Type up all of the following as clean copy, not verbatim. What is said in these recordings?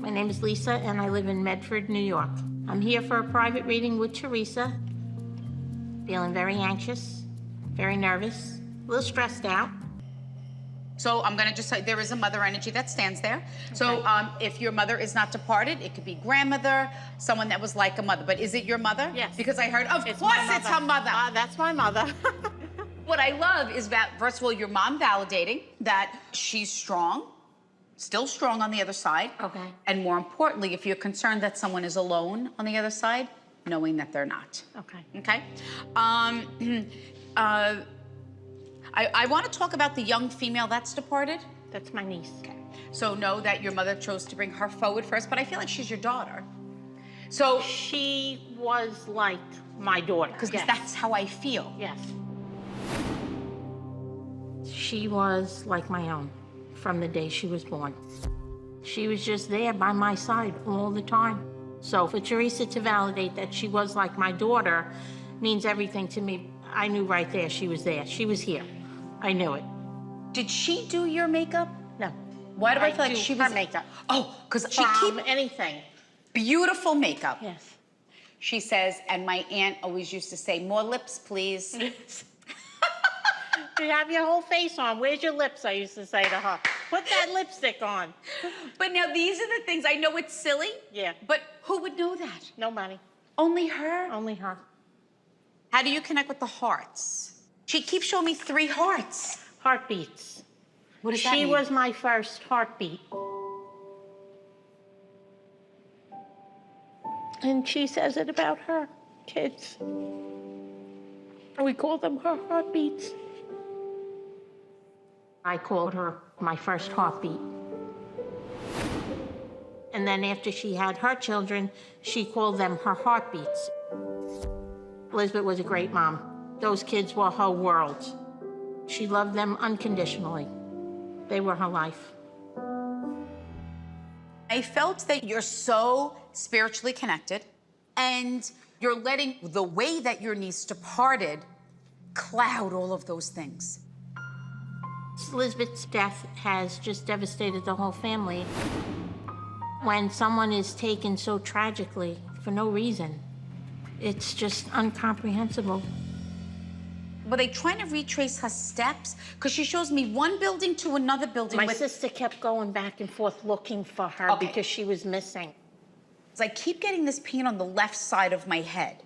My name is Lisa, and I live in Medford, New York. I'm here for a private reading with Theresa. Feeling very anxious, very nervous, a little stressed out. So I'm gonna just say there is a mother energy that stands there. Okay. So if your mother is not departed, it could be grandmother, someone that was like a mother. But is it your mother? Yes. Because I heard, of course it's her mother. That's my mother. What I love is that, first of all, your mom validating that she's strong, still strong on the other side. Okay. And more importantly, if you're concerned that someone is alone on the other side, knowing that they're not. Okay. Okay? I want to talk about the young female that's departed. That's my niece. Okay. So know that your mother chose to bring her forward first, but I feel like she's your daughter. So she was like my daughter. Because that's how I feel. Yes. She was like my own from the day she was born. She was just there by my side all the time. So for Theresa to validate that she was like my daughter means everything to me. I knew right there she was there. She was here. I knew it. Did she do your makeup? No. Why do I feel like she was... her makeup. Oh, because she keep anything. Beautiful makeup. Yes. She says, and my aunt always used to say, more lips, please. You have your whole face on. Where's your lips? I used to say to her. Put that lipstick on. But now these are the things, I know it's silly. Yeah. But who would know that? Nobody. Only her? Only her. How do you connect with the hearts? She keeps showing me 3 hearts. Heartbeats. What does that mean? She was my first heartbeat. And she says it about her kids. We call them her heartbeats. I called her my first heartbeat. And then after she had her children, she called them her heartbeats. Elizabeth was a great mom. Those kids were her world. She loved them unconditionally. They were her life. I felt that you're so spiritually connected and you're letting the way that your niece departed cloud all of those things. Elizabeth's death has just devastated the whole family. When someone is taken so tragically for no reason, it's just incomprehensible. Were they trying to retrace her steps? Because she shows me one building to another building. My sister kept going back and forth looking for her because she was missing. So I keep getting this pain on the left side of my head.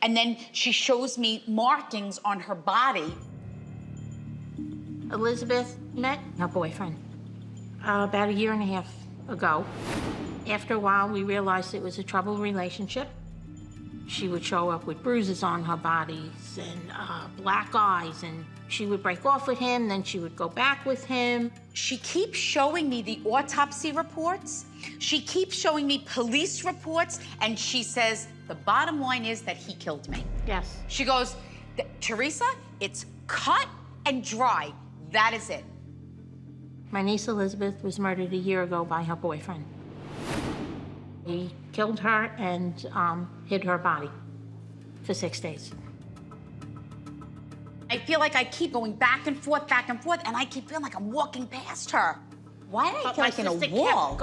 And then she shows me markings on her body. Elizabeth met her boyfriend about 1.5 years ago. After a while, we realized it was a troubled relationship. She would show up with bruises on her bodies and black eyes, and she would break off with him, then she would go back with him. She keeps showing me the autopsy reports. She keeps showing me police reports, and she says, the bottom line is that he killed me. Yes. She goes, Theresa, it's cut and dry. That is it. My niece Elizabeth was murdered 1 year ago by her boyfriend. He killed her and hid her body for 6 days. I feel like I keep going back and forth, and I keep feeling like I'm walking past her. Why do I feel like in a wall?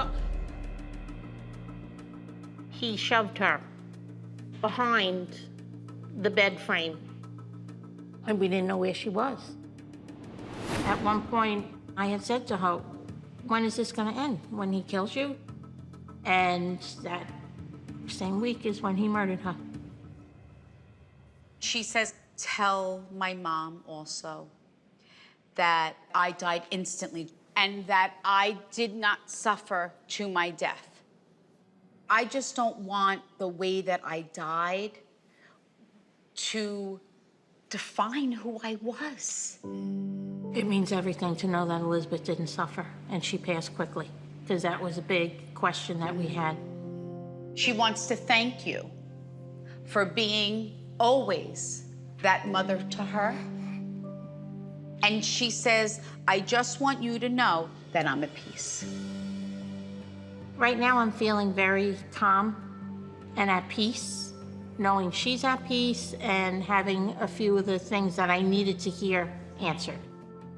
He shoved her behind the bed frame, and we didn't know where she was. At one point, I had said to her, when is this gonna end? When he kills you? And that same week is when he murdered her. She says, tell my mom also that I died instantly and that I did not suffer to my death. I just don't want the way that I died to define who I was. It means everything to know that Elizabeth didn't suffer and she passed quickly, because that was a big question that we had. She wants to thank you for being always that mother to her. And she says, I just want you to know that I'm at peace. Right now I'm feeling very calm and at peace, knowing she's at peace and having a few of the things that I needed to hear answered.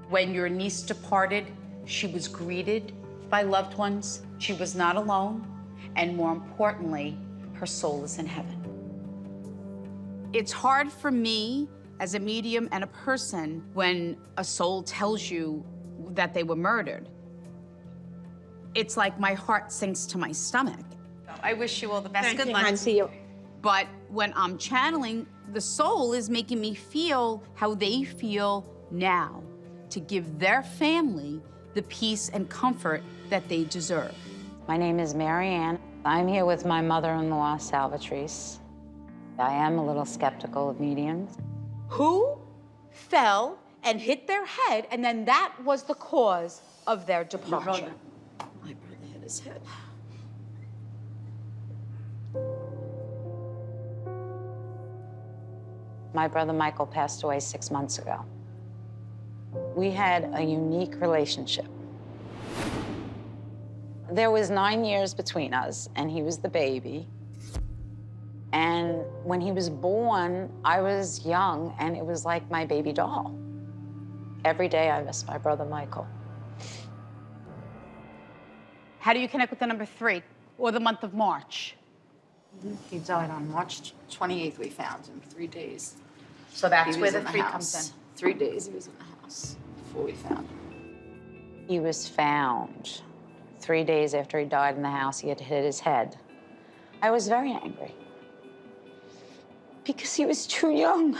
When your niece departed, she was greeted by loved ones. She was not alone. and more importantly, her soul is in heaven. It's hard for me as a medium and a person when a soul tells you that they were murdered. It's like my heart sinks to my stomach. I wish you all the best. Good luck. See you. But when I'm channeling, the soul is making me feel how they feel now to give their family the peace and comfort that they deserve. My name is Mary Ann. I'm here with my mother-in-law, Salvatrice. I am a little skeptical of mediums. Who fell and hit their head, and then that was the cause of their departure? My brother hit his head. My brother Michael passed away 6 months ago. We had a unique relationship. There was 9 years between us, and he was the baby. And when he was born, I was young, and it was like my baby doll. Every day I miss my brother Michael. How do you connect with the number 3 or the month of March? He died on March 28th. We found him, 3 days. So that's He where was the in 3 house. comes in. 3 days he was in the house before we found him. He was found 3 days after he died in the house. He had hit his head. I was very angry because he was too young.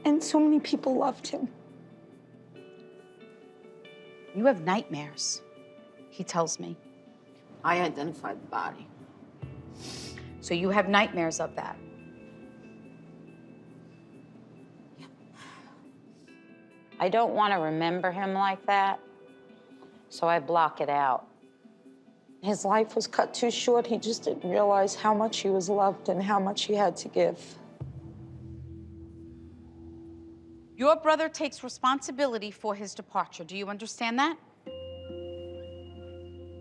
And so many people loved him. You have nightmares, he tells me. I identified the body. So you have nightmares of that. I don't want to remember him like that, so I block it out. His life was cut too short. He just didn't realize how much he was loved and how much he had to give. Your brother takes responsibility for his departure. Do you understand that?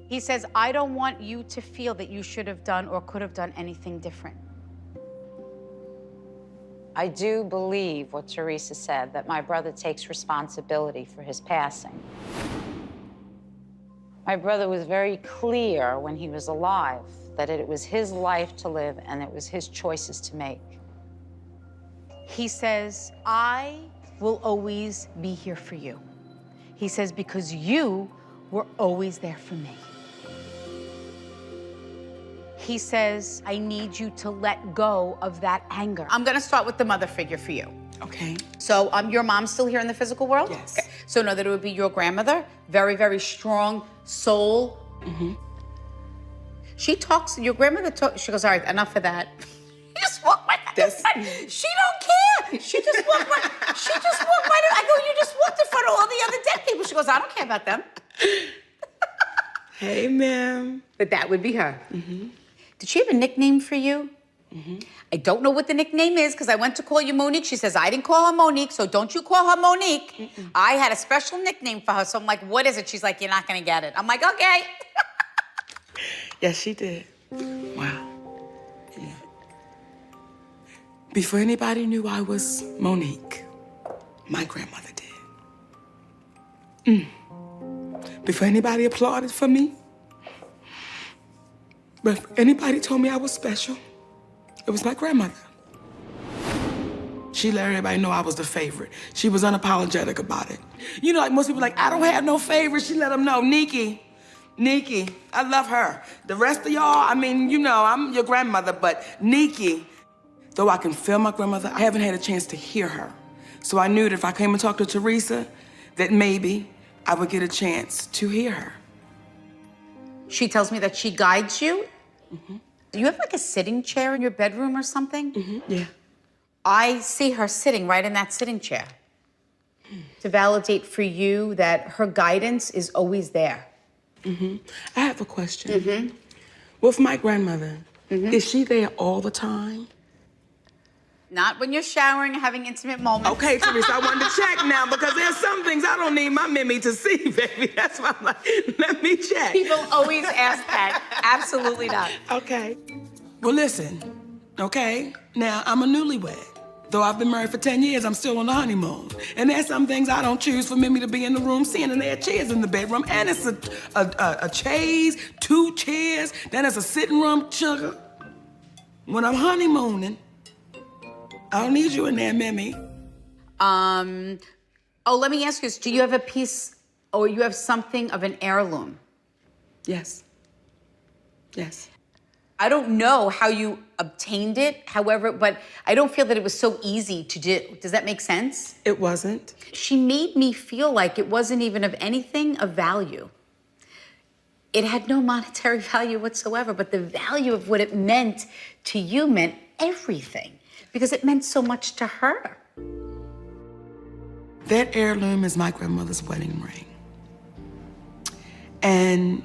He says, I don't want you to feel that you should have done or could have done anything different. I do believe what Theresa said, that my brother takes responsibility for his passing. My brother was very clear when he was alive that it was his life to live and it was his choices to make. He says, I will always be here for you. He says, because you were always there for me. He says, I need you to let go of that anger. I'm gonna start with the mother figure for you. Okay. So your mom's still here in the physical world? Yes. Okay. So know that it would be your grandmother, very, very strong soul. Mm-hmm. She talks, your grandmother talks, she goes, all right, enough of that. You just walk right She don't care. She just walked right, I go, you just walked in front of all the other dead people. She goes, I don't care about them. Hey, ma'am. But that would be her. Mm-hmm. Did she have a nickname for you? Mm-hmm. I don't know what the nickname is because I went to call you Monique. She says, I didn't call her Monique, so don't you call her Monique. Mm-mm. I had a special nickname for her, so I'm like, what is it? She's like, you're not gonna get it. I'm like, okay. Yes, she did. Wow. Yeah. Before anybody knew I was Monique, my grandmother did. Before anybody applauded for me, but if anybody told me I was special, it was my grandmother. She let everybody know I was the favorite. She was unapologetic about it. You know, like most people like, I don't have no favorites. She let them know, Nikki, I love her. The rest of y'all, I mean, you know, I'm your grandmother, but Nikki, though I can feel my grandmother, I haven't had a chance to hear her. So I knew that if I came and talked to Theresa, that maybe I would get a chance to hear her. She tells me that she guides you. Mm-hmm. Do you have like a sitting chair in your bedroom or something? Mm-hmm. Yeah. I see her sitting right in that sitting chair to validate for you that her guidance is always there. Mm-hmm. I have a question. With my grandmother, is she there all the time? Not when you're showering and having intimate moments. Okay, Theresa, I wanted to check now because there's some things I don't need my Mimi to see, baby. That's why I'm like, let me check. People always ask that. Absolutely not. Okay. Well, listen, okay? Now, I'm a newlywed. Though I've been married for 10 years, I'm still on the honeymoon. And there's some things I don't choose for Mimi to be in the room seeing, and there are chairs in the bedroom, and it's a chaise, 2 chairs, then there's a sitting room, sugar. When I'm honeymooning, I don't need you in there, Mimi. Let me ask you this. Do you have a piece, or you have something of an heirloom? Yes. Yes. I don't know how you obtained it, however, but I don't feel that it was so easy to do. Does that make sense? It wasn't. She made me feel like it wasn't even of anything of value. It had no monetary value whatsoever, but the value of what it meant to you meant everything because it meant so much to her. That heirloom is my grandmother's wedding ring. And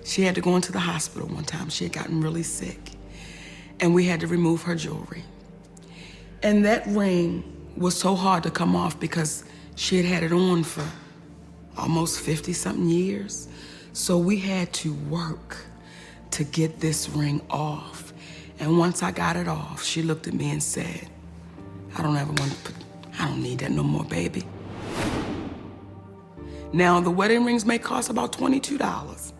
she had to go into the hospital one time. She had gotten really sick. And we had to remove her jewelry. And that ring was so hard to come off because she had had it on for almost 50-something years. So we had to work to get this ring off. And once I got it off, she looked at me and said, I don't need that no more, baby. Now, the wedding rings may cost about $22,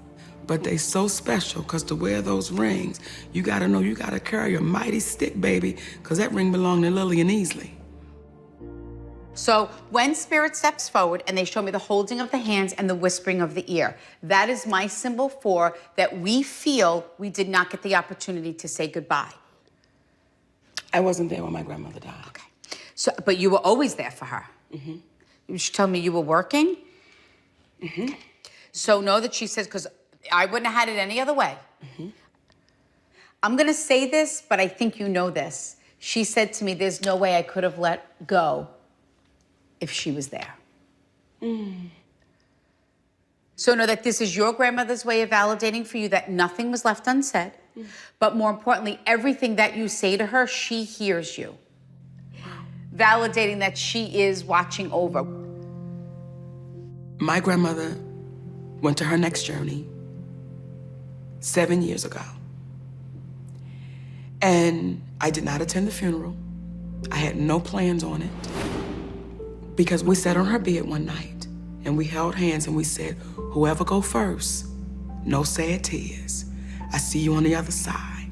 but they so special because to wear those rings, you gotta know you gotta carry a mighty stick, baby, because that ring belonged to Lillian Easley. So when Spirit steps forward and they show me the holding of the hands and the whispering of the ear, that is my symbol for that we feel we did not get the opportunity to say goodbye. I wasn't there when my grandmother died. Okay. So, but you were always there for her. Mm-hmm. You should tell me you were working. Mm-hmm. Okay. So know that she says, because I wouldn't have had it any other way. Mm-hmm. I'm gonna say this, but I think you know this. She said to me, there's no way I could have let go if she was there. Mm. So know that this is your grandmother's way of validating for you that nothing was left unsaid, but more importantly, everything that you say to her, she hears you. Validating that she is watching over. My grandmother went to her next journey 7 years ago. And I did not attend the funeral. I had no plans on it. Because we sat on her bed one night and we held hands and we said, whoever go first, no sad tears. I see you on the other side.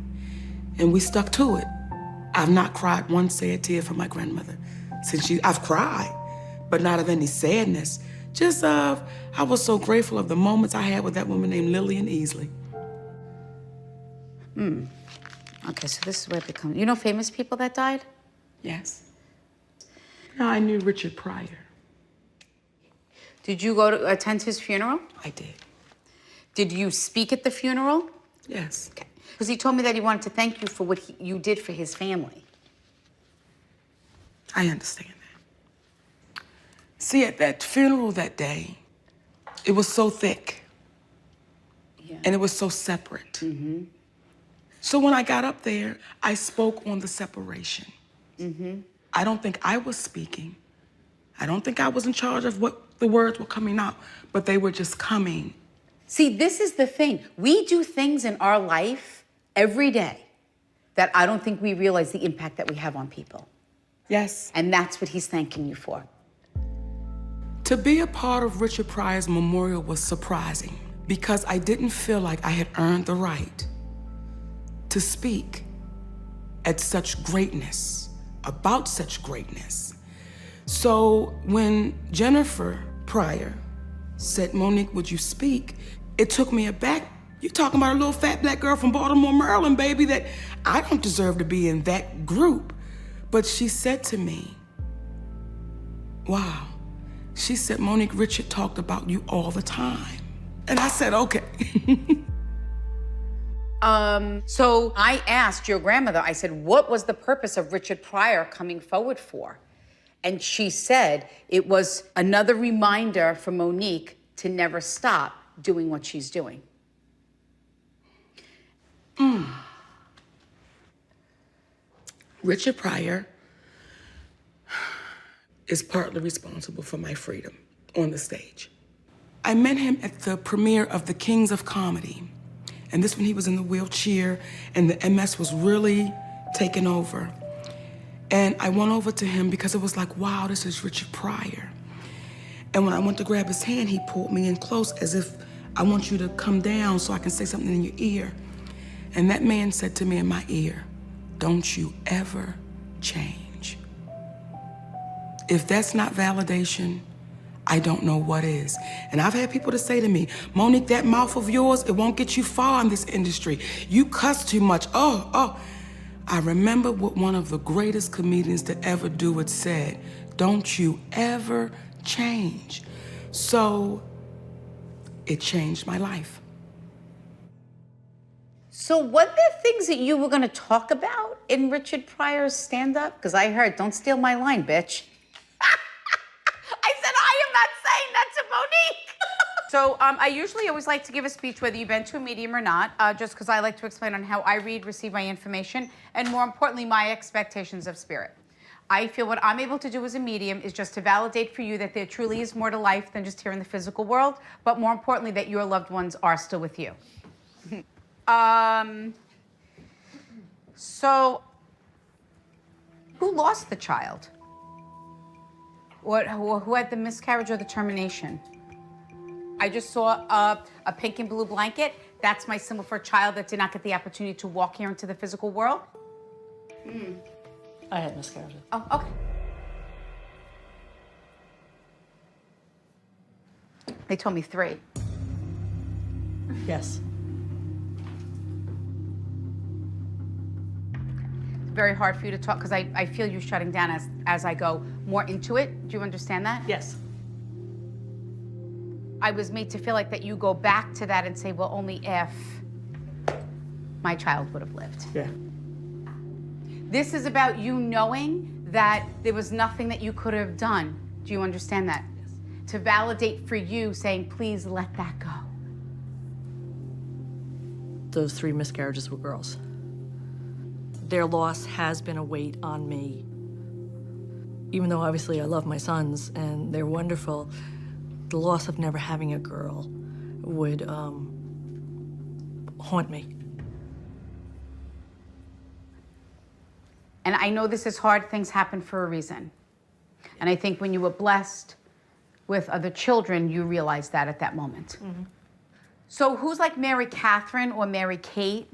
And we stuck to it. I've not cried one sad tear for my grandmother since I've cried, but not of any sadness. Just I was so grateful of the moments I had with that woman named Lillian Easley. Okay, so this is where it becomes, you know famous people that died? Yes. I knew Richard Pryor. Did you go to attend his funeral? I did. Did you speak at the funeral? Yes. Okay. Because he told me that he wanted to thank you for what you did for his family. I understand that. See, at that funeral that day, it was so thick. Yeah. And it was so separate. Mm-hmm. So when I got up there, I spoke on the separation. Mm-hmm. I don't think I was speaking. I don't think I was in charge of what the words were coming out, but they were just coming. See, this is the thing. We do things in our life every day that I don't think we realize the impact that we have on people. Yes. And that's what he's thanking you for. To be a part of Richard Pryor's memorial was surprising because I didn't feel like I had earned the right to speak at such greatness, about such greatness. So when Jennifer Pryor said, Monique, would you speak? It took me aback. You're talking about a little fat black girl from Baltimore, Maryland, baby, that I don't deserve to be in that group. But she said to me, wow. She said, Monique, Richard talked about you all the time. And I said, okay. So I asked your grandmother, I said, what was the purpose of Richard Pryor coming forward for? And she said it was another reminder for Monique to never stop doing what she's doing. Richard Pryor is partly responsible for my freedom on the stage. I met him at the premiere of The Kings of Comedy. And this when he was in the wheelchair and the MS was really taking over. And I went over to him because it was like, wow, this is Richard Pryor. And when I went to grab his hand, he pulled me in close as if, I want you to come down so I can say something in your ear. And that man said to me in my ear, don't you ever change. If that's not validation, I don't know what is. And I've had people to say to me, Monique, that mouth of yours, it won't get you far in this industry. You cuss too much. Oh. I remember what one of the greatest comedians to ever do it said, don't you ever change. So it changed my life. So were there things that you were going to talk about in Richard Pryor's stand-up? Because I heard, don't steal my line, bitch. I said, I am not saying that to Monique. So I usually always like to give a speech, whether you've been to a medium or not, just because I like to explain on how I read, receive my information, and more importantly, my expectations of spirit. I feel what I'm able to do as a medium is just to validate for you that there truly is more to life than just here in the physical world, but more importantly, that your loved ones are still with you. So, who lost the child? Or who had the miscarriage or the termination? I just saw a pink and blue blanket. That's my symbol for a child that did not get the opportunity to walk here into the physical world. I had miscarriages. Oh, okay. They told me 3. Yes. It's very hard for you to talk because I feel you shutting down as I go more into it. Do you understand that? Yes. I was made to feel like that you go back to that and say, well, only if my child would have lived. Yeah. This is about you knowing that there was nothing that you could have done. Do you understand that? Yes. To validate for you, saying, please let that go. Those 3 miscarriages were girls. Their loss has been a weight on me. Even though obviously I love my sons and they're wonderful, the loss of never having a girl would haunt me. And I know this is hard, things happen for a reason. And I think when you were blessed with other children, you realized that at that moment. Mm-hmm. So who's like Mary Catherine or Mary Kate?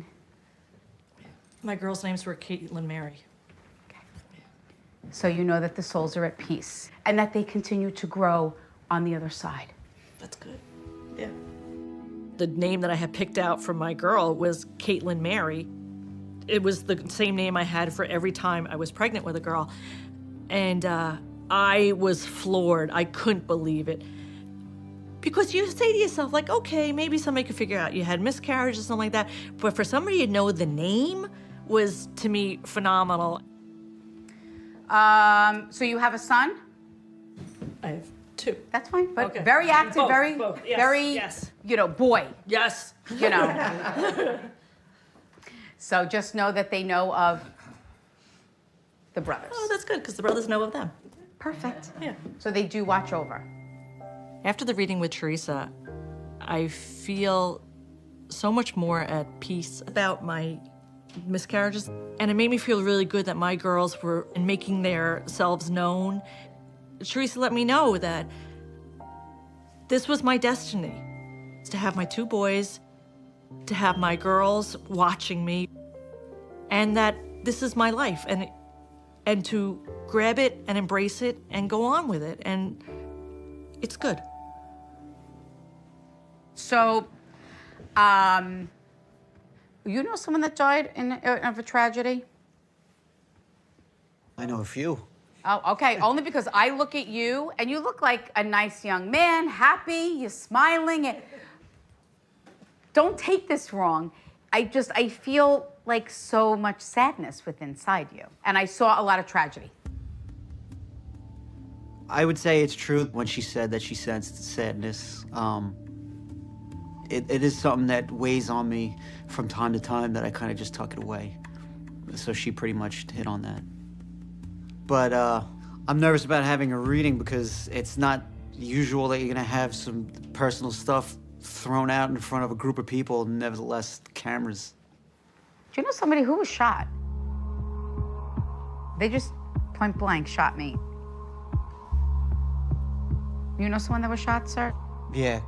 My girls' names were Caitlin Mary. Okay. So you know that the souls are at peace and that they continue to grow on the other side. That's good. Yeah. The name that I had picked out for my girl was Caitlin Mary. It was the same name I had for every time I was pregnant with a girl. And I was floored. I couldn't believe it. Because you say to yourself, like, okay, maybe somebody could figure out you had miscarriage or something like that. But for somebody to know the name was, to me, phenomenal. So you have a son? I have 2. That's fine, but Okay. very active, Both. Yes, very, yes. you know, boy, Yes. you know. So just know that they know of the brothers. Oh, that's good, because the brothers know of them. Perfect. Yeah. So they do watch over. After the reading with Theresa, I feel so much more at peace about my miscarriages. And it made me feel really good that my girls were making themselves known. Theresa let me know that this was my destiny, to have my 2 boys, to have my girls watching me, and that this is my life, and to grab it and embrace it and go on with it, and it's good. So, you know someone that died of a tragedy? I know a few. Oh, okay. Only because I look at you and you look like a nice young man, happy, you're smiling. Don't take this wrong. I feel like so much sadness within inside you. And I saw a lot of tragedy. I would say it's true when she said that she sensed sadness. It is something that weighs on me from time to time that I kind of just tuck it away. So she pretty much hit on that. But I'm nervous about having a reading because it's not usual that you're gonna have some personal stuff thrown out in front of a group of people, nevertheless, cameras. Do you know somebody who was shot? They just point blank shot me. You know someone that was shot, sir? Yeah.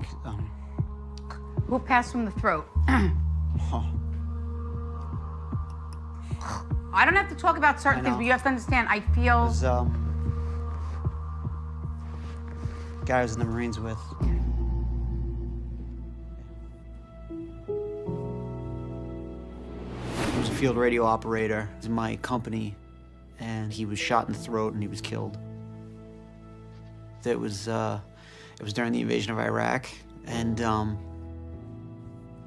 Who passed from the throat? Huh. I don't have to talk about certain I things, know. but you have to understand, I feel... It was, guy I was in the Marines with. He was a field radio operator. He was in my company, and he was shot in the throat and he was killed. It was during the invasion of Iraq, and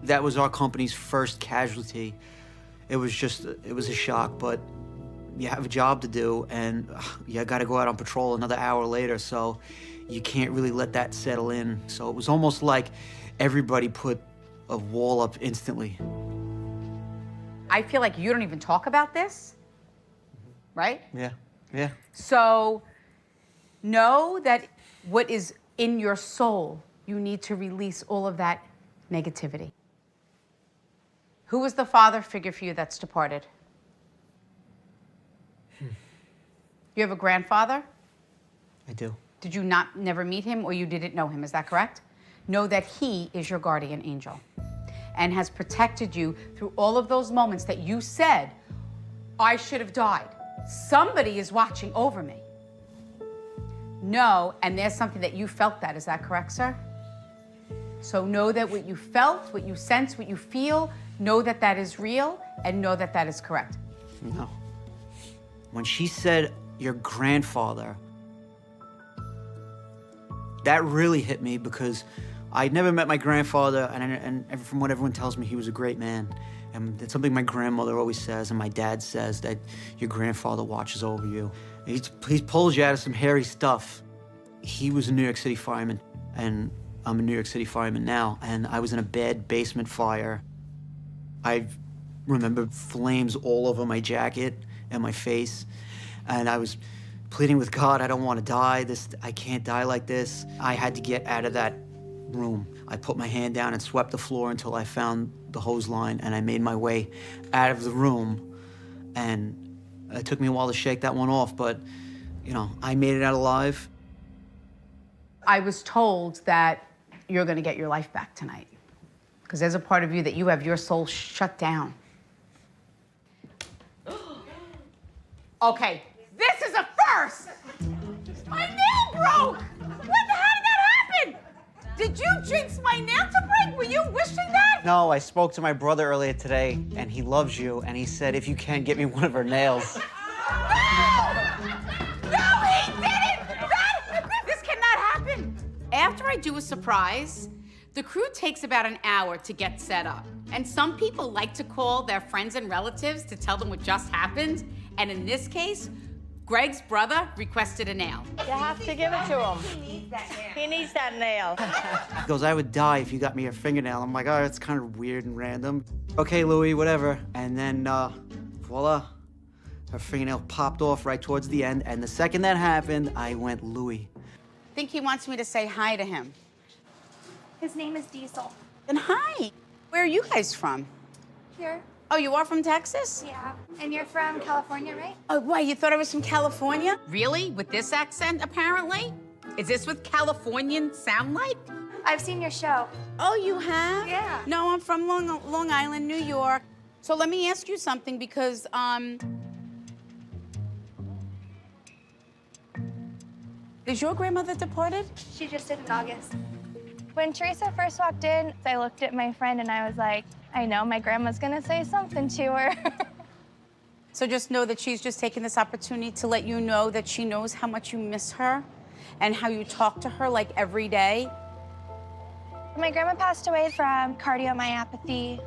that was our company's first casualty. It was a shock, but you have a job to do, and you got to go out on patrol another hour later, so you can't really let that settle in. So it was almost like everybody put a wall up instantly. I feel like you don't even talk about this, right? Yeah, yeah. So know that what is in your soul, you need to release all of that negativity. Who was the father figure for you that's departed? You have a grandfather? I do. Did you never meet him, or you didn't know him? Is that correct? Know that he is your guardian angel and has protected you through all of those moments that you said, I should have died. Somebody is watching over me. No, and there's something that you felt that. Is that correct, sir? So know that what you felt, what you sense, what you feel, know that that is real, and know that that is correct. No. When she said, your grandfather, that really hit me because I'd never met my grandfather, and from what everyone tells me, he was a great man. And it's something my grandmother always says, and my dad says, that your grandfather watches over you. He pulls you out of some hairy stuff. He was a New York City fireman, and I'm a New York City fireman now, and I was in a bad basement fire. I remember flames all over my jacket and my face, and I was pleading with God, I don't want to die. I can't die like this. I had to get out of that room. I put my hand down and swept the floor until I found the hose line, and I made my way out of the room. And it took me a while to shake that one off, but, you know, I made it out alive. I was told that you're going to get your life back tonight because there's a part of you that you have your soul shut down. Okay, this is a first. My nail broke. How did that happen? Did you jinx my nail to break? Were you wishing that? No, I spoke to my brother earlier today, and he loves you, and he said, if you can, get me one of her nails. No! No, he didn't! This cannot happen. After I do a surprise, the crew takes about an hour to get set up. And some people like to call their friends and relatives to tell them what just happened. And in this case, Greg's brother requested a nail. You have to give it to him. He needs that nail. He goes, I would die if you got me a fingernail. I'm like, oh, that's kind of weird and random. Okay, Louis, whatever. And then, voila, her fingernail popped off right towards the end. And the second that happened, I went, Louis. I think he wants me to say hi to him. His name is Diesel. Then hi. Where are you guys from? Here. Oh, you are from Texas? Yeah. And you're from California, right? Oh, why, you thought I was from California? Really? With this accent, apparently? Is this what Californians sound like? I've seen your show. Oh, you have? Yeah. No, I'm from Long Island, New York. So let me ask you something because, is your grandmother deported? She just did in August. When Theresa first walked in, I looked at my friend and I was like, I know my grandma's gonna say something to her. So just know that she's just taking this opportunity to let you know that she knows how much you miss her and how you talk to her like every day. My grandma passed away from cardiomyopathy.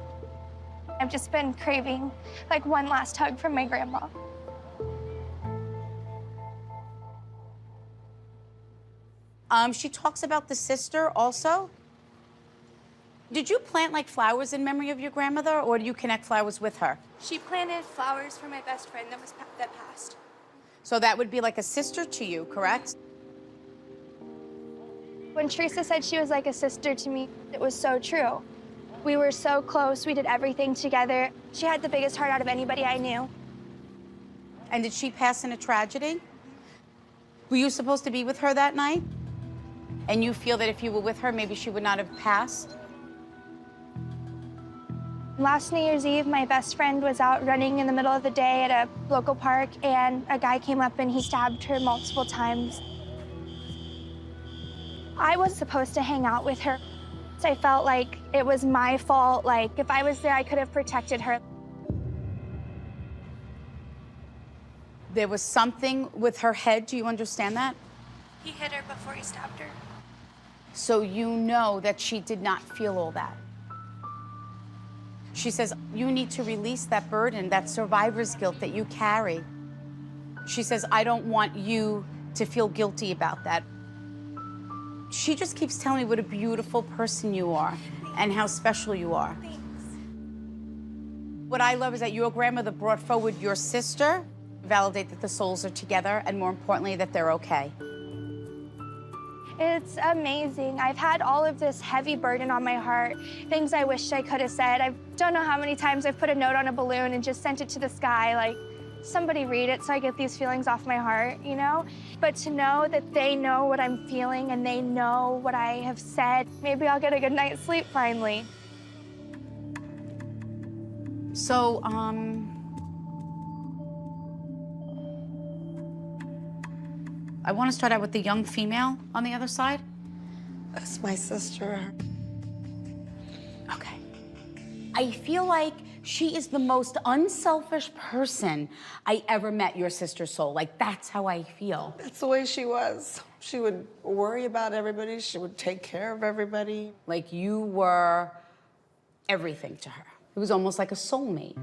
I've just been craving like one last hug from my grandma. She talks about the sister also. Did you plant like flowers in memory of your grandmother, or do you connect flowers with her? She planted flowers for my best friend that passed. So that would be like a sister to you, correct? When Theresa said she was like a sister to me, it was so true. We were so close, we did everything together. She had the biggest heart out of anybody I knew. And did she pass in a tragedy? Were you supposed to be with her that night? And you feel that if you were with her, maybe she would not have passed? Last New Year's Eve, my best friend was out running in the middle of the day at a local park, and a guy came up and he stabbed her multiple times. I was supposed to hang out with her. So I felt like it was my fault. Like, if I was there, I could have protected her. There was something with her head. Do you understand that? He hit her before he stabbed her. So you know that she did not feel all that. She says, you need to release that burden, that survivor's guilt that you carry. She says, I don't want you to feel guilty about that. She just keeps telling me what a beautiful person you are and how special you are. Thanks. What I love is that your grandmother brought forward your sister, validate that the souls are together, and more importantly, that they're okay. It's amazing. I've had all of this heavy burden on my heart, things I wish I could have said. I don't know how many times I've put a note on a balloon and just sent it to the sky, like, somebody read it so I get these feelings off my heart, you know? But to know that they know what I'm feeling and they know what I have said, maybe I'll get a good night's sleep finally. So, I want to start out with the young female on the other side. That's my sister. Okay. I feel like she is the most unselfish person I ever met, your sister soul. Like, that's how I feel. That's the way she was. She would worry about everybody. She would take care of everybody. Like, you were everything to her. It was almost like a soulmate.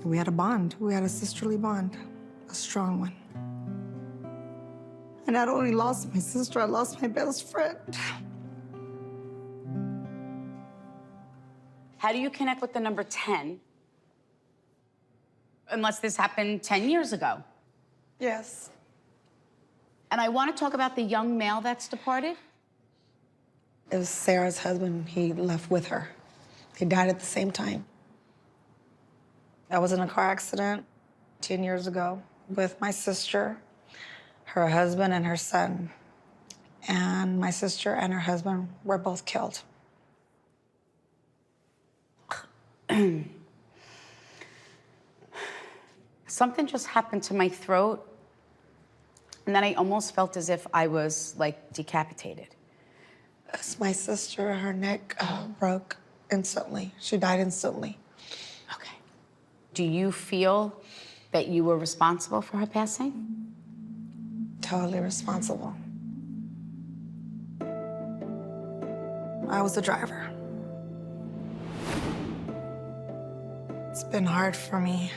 We had a bond. We had a sisterly bond, a strong one. And I not only lost my sister, I lost my best friend. How do you connect with the number 10? Unless this happened 10 years ago. Yes. And I want to talk about the young male that's departed. It was Sarah's husband. He left with her. They died at the same time. I was in a car accident 10 years ago with my sister, her husband, and her son. And my sister and her husband were both killed. Something just happened to my throat, and then I almost felt as if I was, like, decapitated. That's my sister. Her neck broke instantly. She died instantly. Okay. Do you feel that you were responsible for her passing? Totally responsible. I was the driver. It's been hard for me,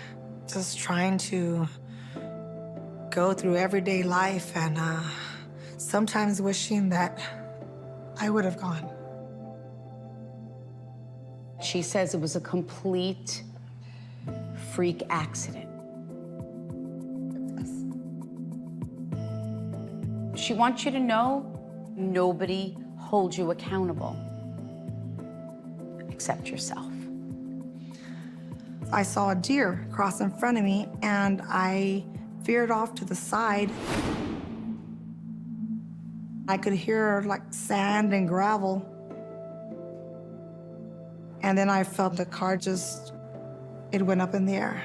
just trying to go through everyday life and sometimes wishing that I would have gone. She says it was a complete freak accident. She wants you to know nobody holds you accountable except yourself. I saw a deer cross in front of me, and I veered off to the side. I could hear like sand and gravel. And then I felt the car it went up in the air.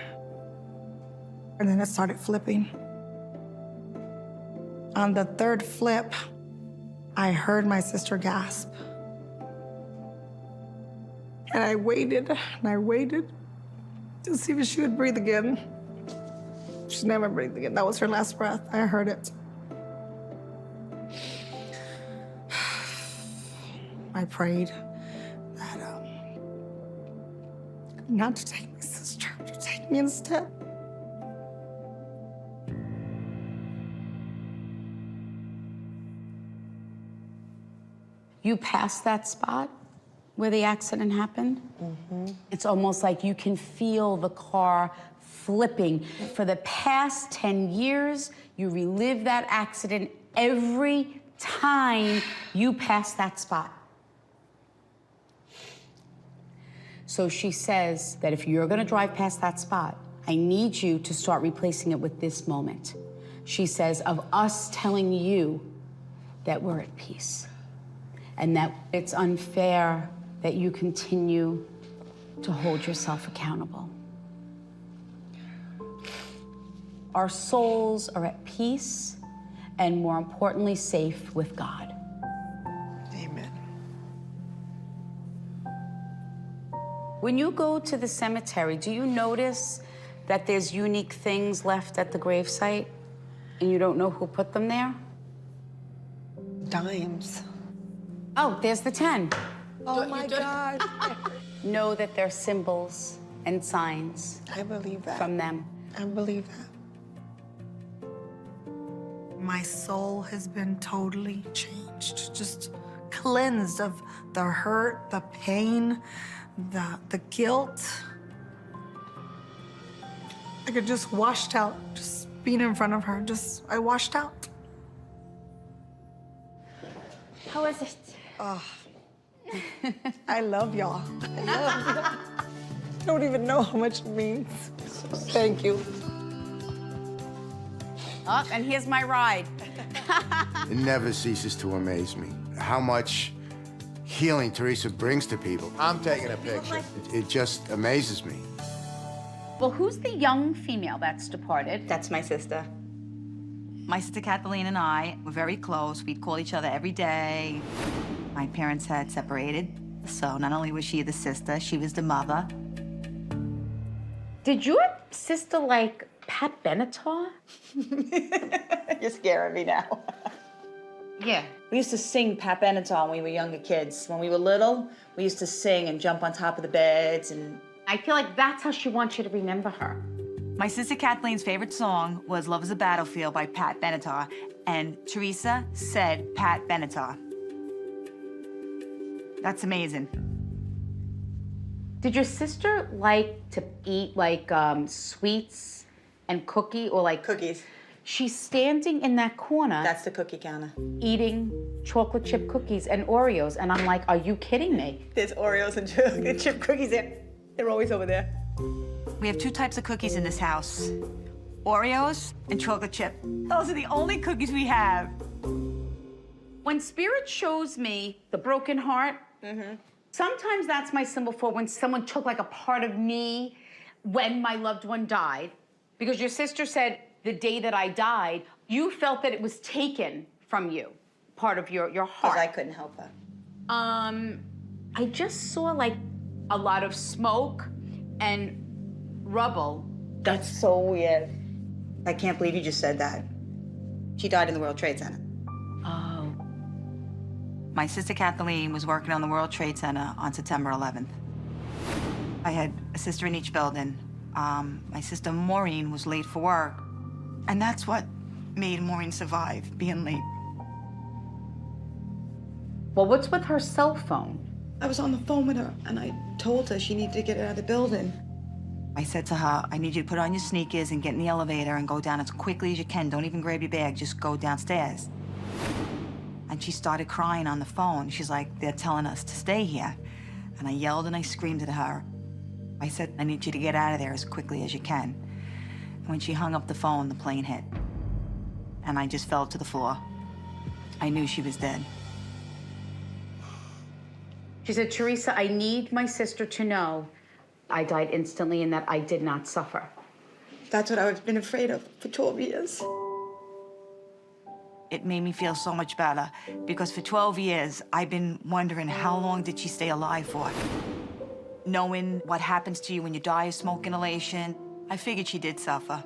And then it started flipping. On the third flip, I heard my sister gasp. And I waited, and I waited to see if she would breathe again. She never breathed again. That was her last breath. I heard it. I prayed that not to take my sister, to take me instead. You passed that spot where the accident happened? Mm-hmm. It's almost like you can feel the car flipping. For the past 10 years, you relive that accident every time you pass that spot. So she says that if you're gonna drive past that spot, I need you to start replacing it with this moment. She says, of us telling you that we're at peace and that it's unfair that you continue to hold yourself accountable. Our souls are at peace and, more importantly, safe with God. Amen. When you go to the cemetery, do you notice that there's unique things left at the gravesite and you don't know who put them there? Dimes. Oh, there's the 10. Oh my God. Know that they're symbols and signs I believe that. from them. I believe that. My soul has been totally changed, just cleansed of the hurt, the pain, the guilt. I could just washed out, just being in front of her, I washed out. How is it? I love y'all. I love you. I don't even know how much it means. Thank you. Oh, and here's my ride. It never ceases to amaze me how much healing Theresa brings to people. I'm taking a picture. It just amazes me. Well, who's the young female that's departed? That's my sister. My sister Kathleen and I were very close. We'd call each other every day. My parents had separated, so not only was she the sister, she was the mother. Did your sister like Pat Benatar? You're scaring me now. Yeah. We used to sing Pat Benatar when we were younger kids. When we were little, we used to sing and jump on top of the beds and... I feel like that's how she wants you to remember her. My sister Kathleen's favorite song was Love is a Battlefield by Pat Benatar, and Theresa said Pat Benatar. That's amazing. Did your sister like to eat like sweets and cookie or like... Cookies. She's standing in that corner That's the cookie counter. eating chocolate chip cookies and Oreos, and I'm like, are you kidding me? There's Oreos and chocolate chip cookies there. They're always over there. We have two types of cookies in this house. Oreos and chocolate chip. Those are the only cookies we have. When Spirit shows me the broken heart, sometimes that's my symbol for when someone took like a part of me when my loved one died. Because your sister said the day that I died, you felt that it was taken from you, part of your heart. Because I couldn't help her. I just saw like a lot of smoke and rubble. That's so weird. I can't believe you just said that. She died in the World Trade Center. Oh. My sister Kathleen was working on the World Trade Center on September 11th. I had a sister in each building. My sister Maureen was late for work. And that's what made Maureen survive, being late. Well, what's with her cell phone? I was on the phone with her, and I told her she needed to get out of the building. I said to her, I need you to put on your sneakers and get in the elevator and go down as quickly as you can. Don't even grab your bag, just go downstairs. And she started crying on the phone. She's like, they're telling us to stay here. And I yelled and I screamed at her. I said, I need you to get out of there as quickly as you can. And when she hung up the phone, the plane hit. And I just fell to the floor. I knew she was dead. She said, Theresa, I need my sister to know I died instantly and that I did not suffer. That's what I've been afraid of for 12 years. It made me feel so much better because for 12 years, I've been wondering how long did she stay alive for? Knowing what happens to you when you die of smoke inhalation, I figured she did suffer.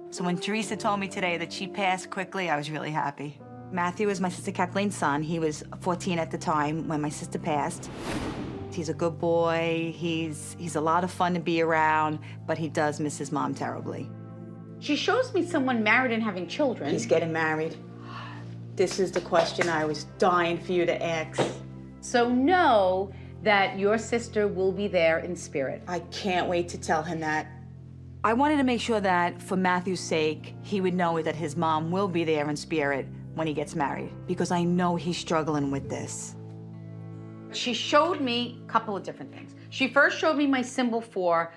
So when Theresa told me today that she passed quickly, I was really happy. Matthew is my sister Kathleen's son. He was 14 at the time when my sister passed. He's a good boy. He's a lot of fun to be around, but he does miss his mom terribly. She shows me someone married and having children. He's getting married. This is the question I was dying for you to ask. So know that your sister will be there in spirit. I can't wait to tell him that. I wanted to make sure that, for Matthew's sake, he would know that his mom will be there in spirit when he gets married, because I know he's struggling with this. She showed me a couple of different things. She first showed me my symbol for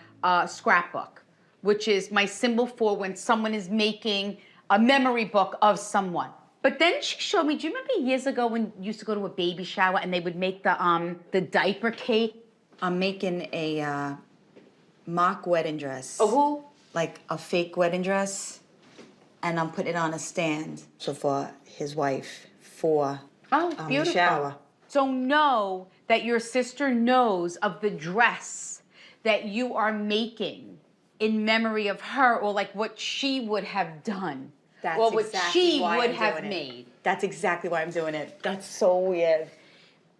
scrapbook, which is my symbol for when someone is making a memory book of someone. But then she showed me, do you remember years ago when you used to go to a baby shower and they would make the diaper cake? I'm making a mock wedding dress. Oh, who? Like a fake wedding dress. And I'm putting it on a stand. So for his wife, for beautiful. the shower. So know that your sister knows of the dress that you are making in memory of her, or like what she would have done. That's or what exactly she why would I'm have doing it. made. That's exactly why I'm doing it. That's so weird.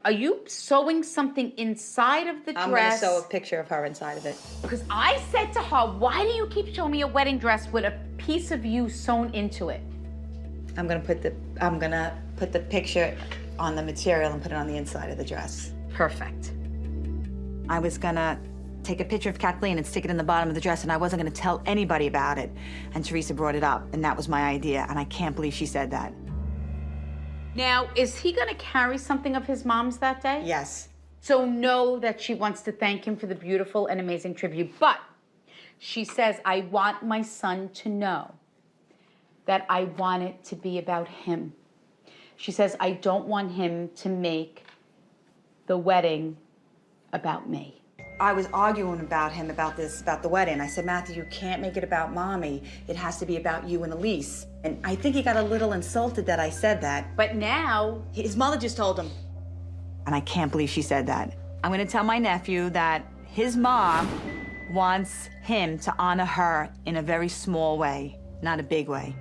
Are you sewing something inside of the dress? I'm gonna sew a picture of her inside of it. Because I said to her, why do you keep showing me a wedding dress with a piece of you sewn into it? I'm gonna put the picture on the material and put it on the inside of the dress. Perfect. I was gonna take a picture of Kathleen and stick it in the bottom of the dress, and I wasn't gonna tell anybody about it. And Theresa brought it up, and that was my idea, and I can't believe she said that. Now, is he gonna carry something of his mom's that day? Yes. So know that she wants to thank him for the beautiful and amazing tribute, but she says, I want my son to know that I want it to be about him. She says, I don't want him to make the wedding about me. I was arguing about him about the wedding. I said, Matthew, you can't make it about mommy. It has to be about you and Elise. And I think he got a little insulted that I said that. But now, his mother just told him. And I can't believe she said that. I'm gonna tell my nephew that his mom wants him to honor her in a very small way, not a big way.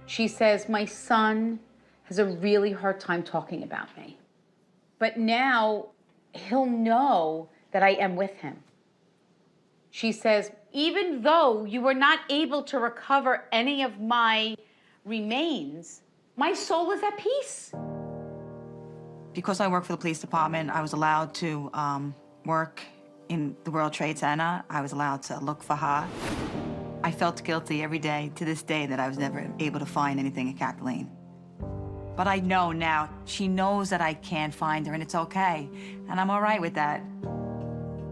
she says, my son has a really hard time talking about me. But now he'll know that I am with him. She says, even though you were not able to recover any of my remains, my soul is at peace. Because I work for the police department, I was allowed to work in the World Trade Center. I was allowed to look for her. I felt guilty every day to this day that I was never able to find anything at Kathleen. But I know now, she knows that I can't find her and it's okay. And I'm all right with that.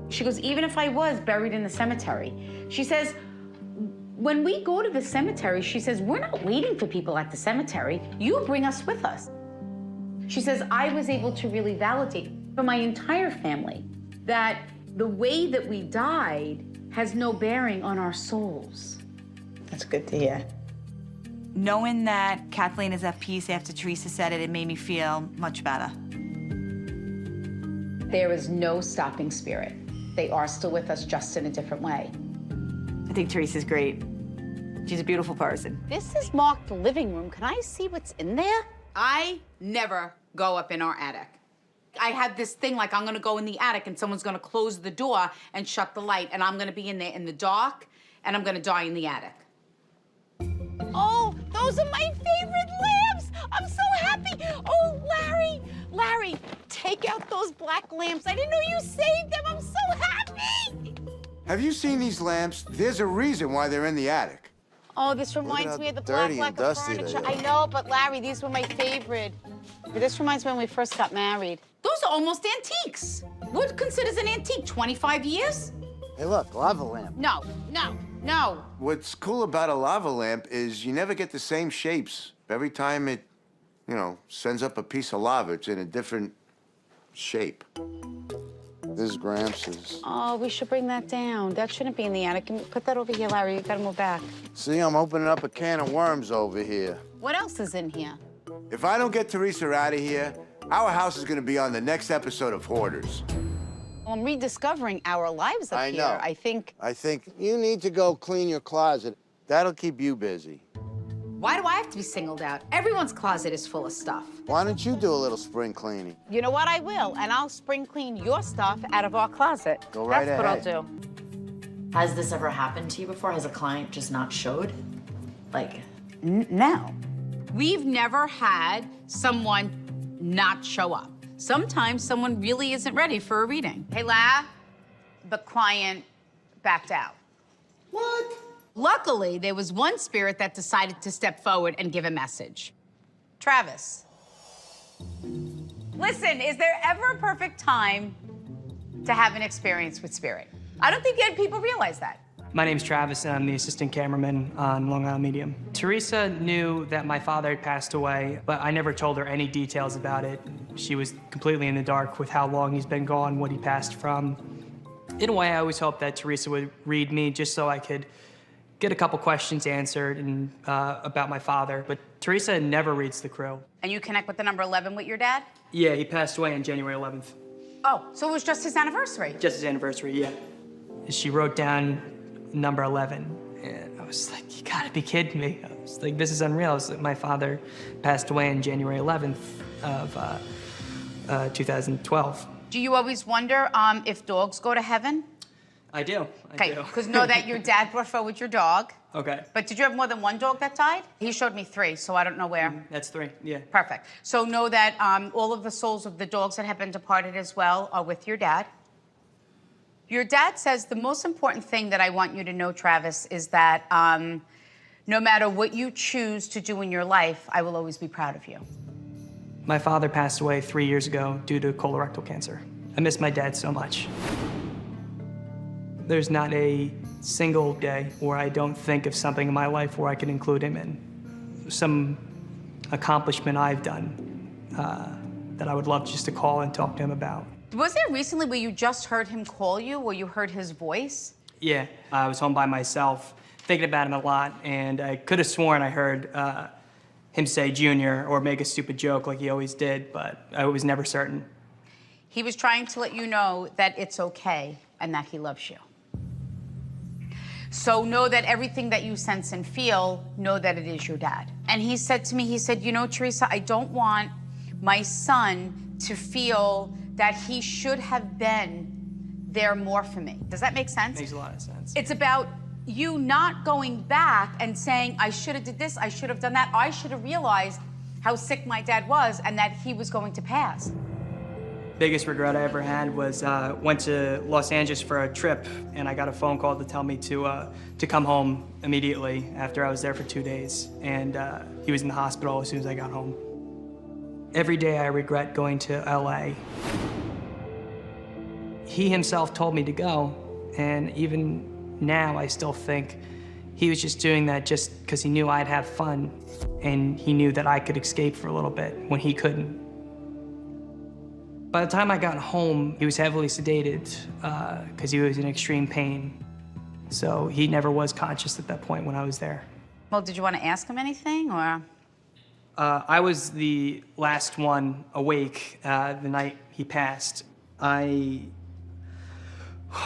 She goes, even if I was buried in the cemetery, she says, when we go to the cemetery, she says, we're not waiting for people at the cemetery. You bring us with us. She says, I was able to really validate for my entire family that the way that we died has no bearing on our souls. That's good to hear. Knowing that Kathleen is at peace after Theresa said it, it made me feel much better. There is no stopping Spirit. They are still with us, just in a different way. I think Theresa's great. She's a beautiful person. This is marked living room. Can I see what's in there? I never go up in our attic. I have this thing like I'm gonna go in the attic and someone's gonna close the door and shut the light and I'm gonna be in there in the dark and I'm gonna die in the attic. Oh, those are my favorite lamps! I'm so happy! Oh, Larry, take out those black lamps. I didn't know you saved them. I'm so happy! Have you seen these lamps? There's a reason why they're in the attic. Oh, this reminds me of the black lacquer furniture. I know, but Larry, these were my favorite. This reminds me when we first got married. Those are almost antiques. What considers an antique? 25 years? Hey, look, lava lamp. No. What's cool about a lava lamp is you never get the same shapes. Every time it, sends up a piece of lava, it's in a different shape. This is Gramps'. Oh, we should bring that down. That shouldn't be in the attic. Put that over here, Larry. You gotta move back. See, I'm opening up a can of worms over here. What else is in here? If I don't get Theresa out of here, our house is gonna be on the next episode of Hoarders. Well, I'm rediscovering our lives up here. know. I think, You need to go clean your closet. That'll keep you busy. why do I have to be singled out? Everyone's closet is full of stuff. Why don't you do a little spring cleaning? You know what? I will, and I'll spring clean your stuff out of our closet. Go right That's what ahead. I'll do. Has this ever happened to you before? Has a client just not showed? Like, No. We've never had someone not show up. Sometimes someone really isn't ready for a reading. Hey, La, the client backed out. What? Luckily, there was one spirit that decided to step forward and give a message. Travis. Listen, is there ever a perfect time to have an experience with spirit? I don't think people realize that. My name's Travis, and I'm the assistant cameraman on Long Island Medium. Theresa knew that my father had passed away, but I never told her any details about it. She was completely in the dark with how long he's been gone, what he passed from. In a way, I always hoped that Theresa would read me just so I could get a couple questions answered and, about my father, but Theresa never reads the crew. And you connect with the number 11 with your dad? Yeah, he passed away on January 11th. Oh, so it was just his anniversary? Just his anniversary, yeah. She wrote down number 11, and I was like, you gotta be kidding me. I was like, this is unreal. I was like, my father passed away on January 11th of 2012. Do you always wonder if dogs go to heaven? I do. Okay, because know that your dad brought forward your dog. Okay. But did you have more than one dog that died? He showed me 3, so I don't know where. That's 3, yeah. Perfect. So know that all of the souls of the dogs that have been departed as well are with your dad. Your dad says the most important thing that I want you to know, Travis, is that no matter what you choose to do in your life, I will always be proud of you. My father passed away 3 years ago due to colorectal cancer. I miss my dad so much. There's not a single day where I don't think of something in my life where I can include him in. Some accomplishment I've done that I would love just to call and talk to him about. Was there recently where you just heard him call you, or you heard his voice? Yeah, I was home by myself, thinking about him a lot, and I could have sworn I heard him say Junior or make a stupid joke like he always did, but I was never certain. He was trying to let you know that it's okay and that he loves you. So know that everything that you sense and feel, know that it is your dad. And he said to me, he said, you know, Theresa, I don't want my son to feel that he should have been there more for me. Does that make sense? Makes a lot of sense. It's about you not going back and saying, I should have did this, I should have done that, I should have realized how sick my dad was and that he was going to pass. Biggest regret I ever had was went to Los Angeles for a trip, and I got a phone call to tell me to come home immediately after I was there for 2 days, and he was in the hospital as soon as I got home. Every day I regret going to LA. He himself told me to go, and even now I still think he was just doing that just because he knew I'd have fun, and he knew that I could escape for a little bit when he couldn't. By the time I got home, he was heavily sedated because he was in extreme pain. So he never was conscious at that point when I was there. Well, did you want to ask him anything, or? I was the last one awake the night he passed. I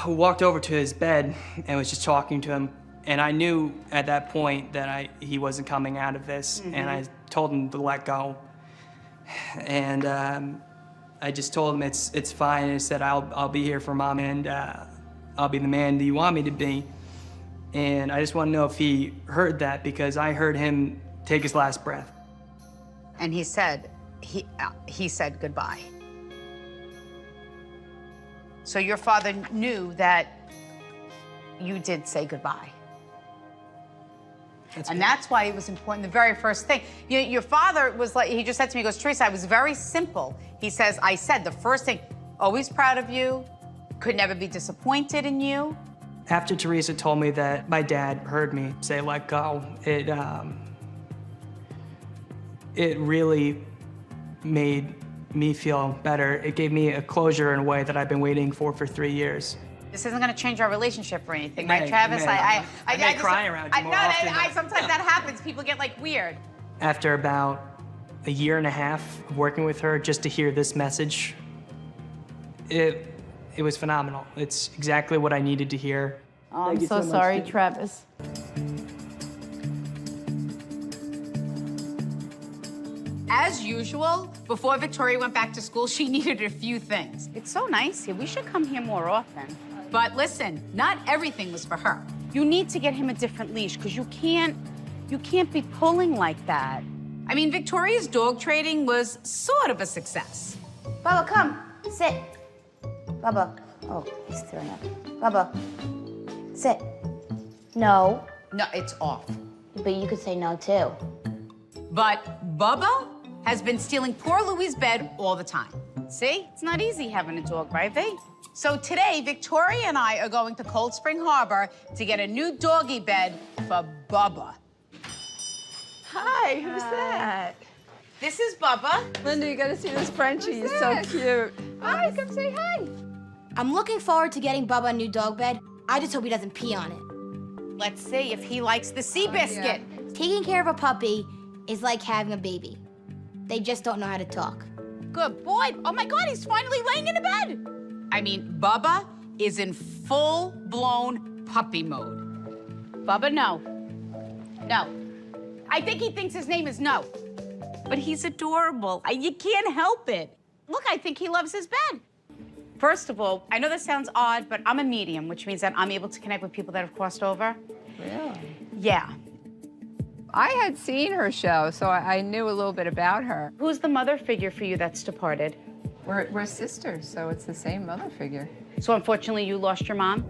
walked over to his bed and was just talking to him. And I knew at that point that he wasn't coming out of this. Mm-hmm. And I told him to let go. And I just told him it's fine. I said, I'll be here for Mom, and I'll be the man that you want me to be. And I just want to know if he heard that, because I heard him take his last breath. And he said goodbye. So your father knew that you did say goodbye. That's why it was important, the very first thing. Your father was like, he just said to me, he goes, Theresa, I was very simple. He says, I said the first thing, always proud of you, could never be disappointed in you. After Theresa told me that my dad heard me say let go, it really made me feel better. It gave me a closure in a way that I've been waiting for 3 years. This isn't going to change our relationship or anything, right, Travis? I may cry around you more often. Sometimes that happens. People get like weird. After about a year and a half of working with her, just to hear this message, it was phenomenal. It's exactly what I needed to hear. Oh, I'm so sorry, Travis. As usual, before Victoria went back to school, she needed a few things. It's so nice here. We should come here more often. But listen, not everything was for her. You need to get him a different leash, because you can't be pulling like that. I mean, Victoria's dog trading was sort of a success. Bubba, come, sit. Bubba. Oh, he's stealing up. Bubba, sit. No. No, it's off. But you could say no, too. But Bubba has been stealing poor Louie's bed all the time. See? It's not easy having a dog, right, V? So today, Victoria and I are going to Cold Spring Harbor to get a new doggy bed for Bubba. Hi, who's that? This is Bubba. Linda, you gotta see this Frenchie. He's so cute. Hi, come say hi. I'm looking forward to getting Bubba a new dog bed. I just hope he doesn't pee on it. Let's see if he likes the sea biscuit. Taking care of a puppy is like having a baby. They just don't know how to talk. Good boy. Oh my God, he's finally laying in a bed. I mean, Bubba is in full-blown puppy mode. Bubba, no. No. I think he thinks his name is No. But he's adorable. You can't help it. Look, I think he loves his bed. First of all, I know this sounds odd, but I'm a medium, which means that I'm able to connect with people that have crossed over. Really? Yeah. I had seen her show, so I knew a little bit about her. Who's the mother figure for you that's departed? We're sisters, so it's the same mother figure. So unfortunately, you lost your mom?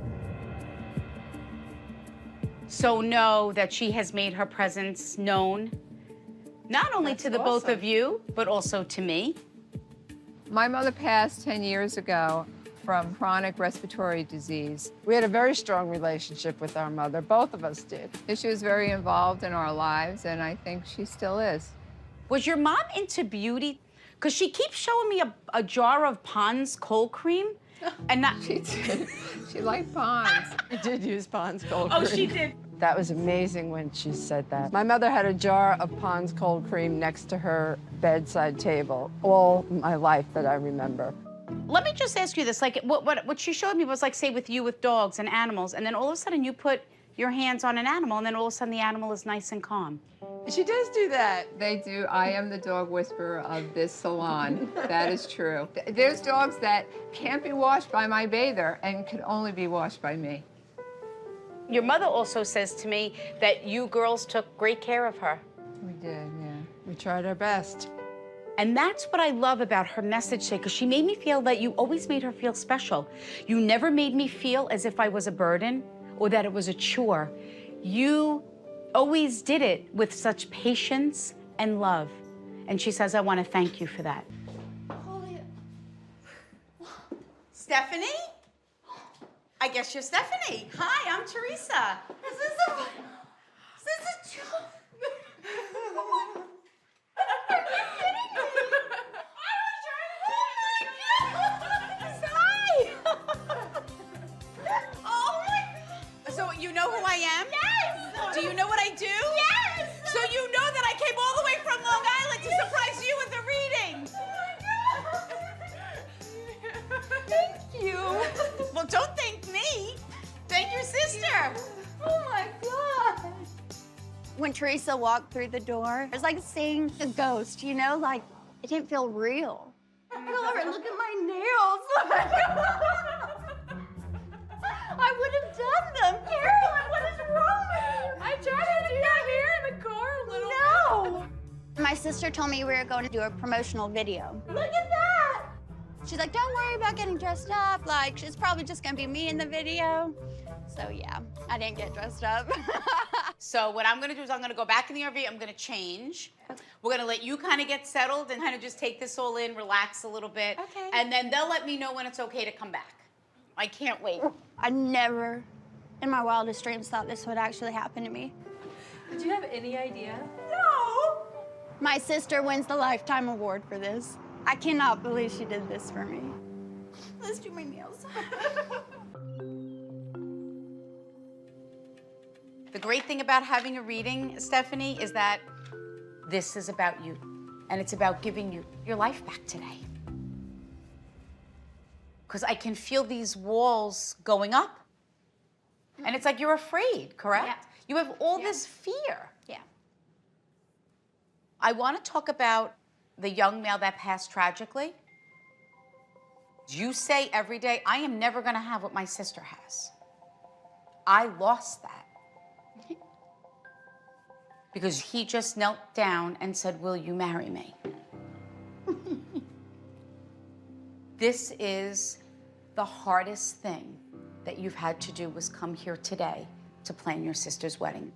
So know that she has made her presence known, not only to the both of you, but also to me. My mother passed 10 years ago from chronic respiratory disease. We had a very strong relationship with our mother, both of us did. She was very involved in our lives, and I think she still is. Was your mom into beauty? Because she keeps showing me a jar of Pond's cold cream, and not... She did. She liked Pond's. I did use Pond's cold Oh, cream. she did. That was amazing when she said that. My mother had a jar of Pond's cold cream next to her bedside table all my life that I remember. Let me just ask you this, like, what she showed me was like, say, with you with dogs and animals, and then all of a sudden you put your hands on an animal, and then all of a sudden the animal is nice and calm. She does do that. They do. I am the dog whisperer of this salon. That is true. There's dogs that can't be washed by my bather and could only be washed by me. Your mother also says to me that you girls took great care of her. We did, yeah. We tried our best. And that's what I love about her message today, because she made me feel that you always made her feel special. You never made me feel as if I was a burden or that it was a chore. You always did it with such patience and love. And she says, I want to thank you for that. Stephanie? I guess you're Stephanie. Hi, I'm Theresa. Is this a joke? Are you kidding me? I was trying to... Oh my God! Hi! Oh my... So you know who I am? Yes! Do you know what I do? Yes! So you know that I came all the way from Long Island to surprise you with a reading. Oh my God! Thank you. Well, don't thank me. Thank your sister. Oh my God. When Theresa walked through the door, it was like seeing a ghost, you know? Like, it didn't feel real. Laura, look at my nails. I would have done them. Caroline, what is wrong with you? I tried to do that here in the car a little bit. No. My sister told me we were going to do a promotional video. Look at that. She's like, don't worry about getting dressed up. Like, it's probably just gonna be me in the video. So yeah, I didn't get dressed up. So what I'm gonna do is I'm gonna go back in the RV, I'm gonna change. We're gonna let you kind of get settled and kind of just take this all in, relax a little bit. Okay. And then they'll let me know when it's okay to come back. I can't wait. I never, in my wildest dreams, thought this would actually happen to me. Did you have any idea? No! My sister wins the Lifetime Award for this. I cannot believe she did this for me. Let's do my nails. The great thing about having a reading, Stephanie, is that this is about you. And it's about giving you your life back today. Because I can feel these walls going up. And it's like you're afraid, correct? Yeah. You have all this fear. Yeah. I want to talk about the young male that passed tragically. You say every day, I am never going to have what my sister has. I lost that. Because he just knelt down and said, will you marry me? This is the hardest thing that you've had to do was come here today to plan your sister's wedding.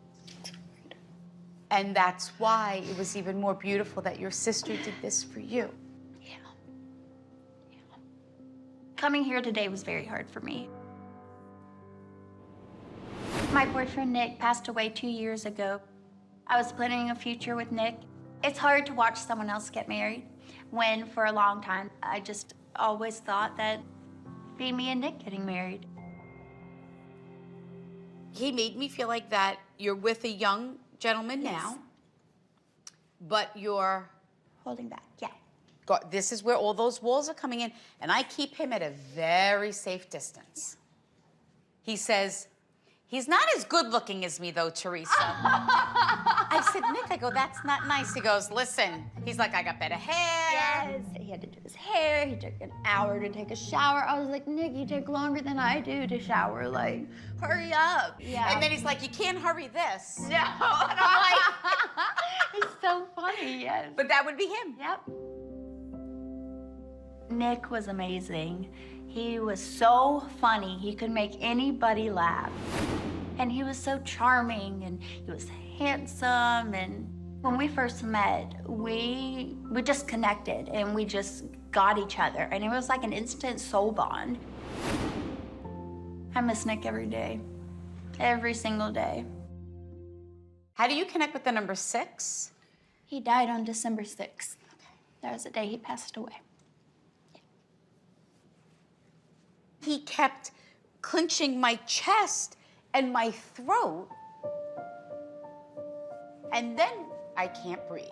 And that's why it was even more beautiful that your sister did this for you. Coming here today was very hard for me. My boyfriend Nick passed away 2 years ago. I was planning a future with Nick. It's hard to watch someone else get married when for a long time I just always thought that it'd be me and Nick getting married. He made me feel like that you're with a young gentleman now, but you're holding back, yeah. This is where all those walls are coming in, and I keep him at a very safe distance. He says, he's not as good looking as me though, Theresa. I said, Nick, I go, that's not nice. He goes, listen. He's like, I got better hair. Yes, he had to do his hair. He took an hour to take a shower. I was like, Nick, you take longer than I do to shower. Like, hurry up. Yeah. And then he's like, you can't hurry this. No. And I'm like, it's so funny, yes. But that would be him. Yep. Nick was amazing. He was so funny. He could make anybody laugh. And he was so charming, and he was handsome. And when we first met, we just connected, and we just got each other. And it was like an instant soul bond. I miss Nick every day, every single day. How do you connect with the number 6? He died on December 6th. Okay. That was the day he passed away. He kept clenching my chest and my throat. And then I can't breathe.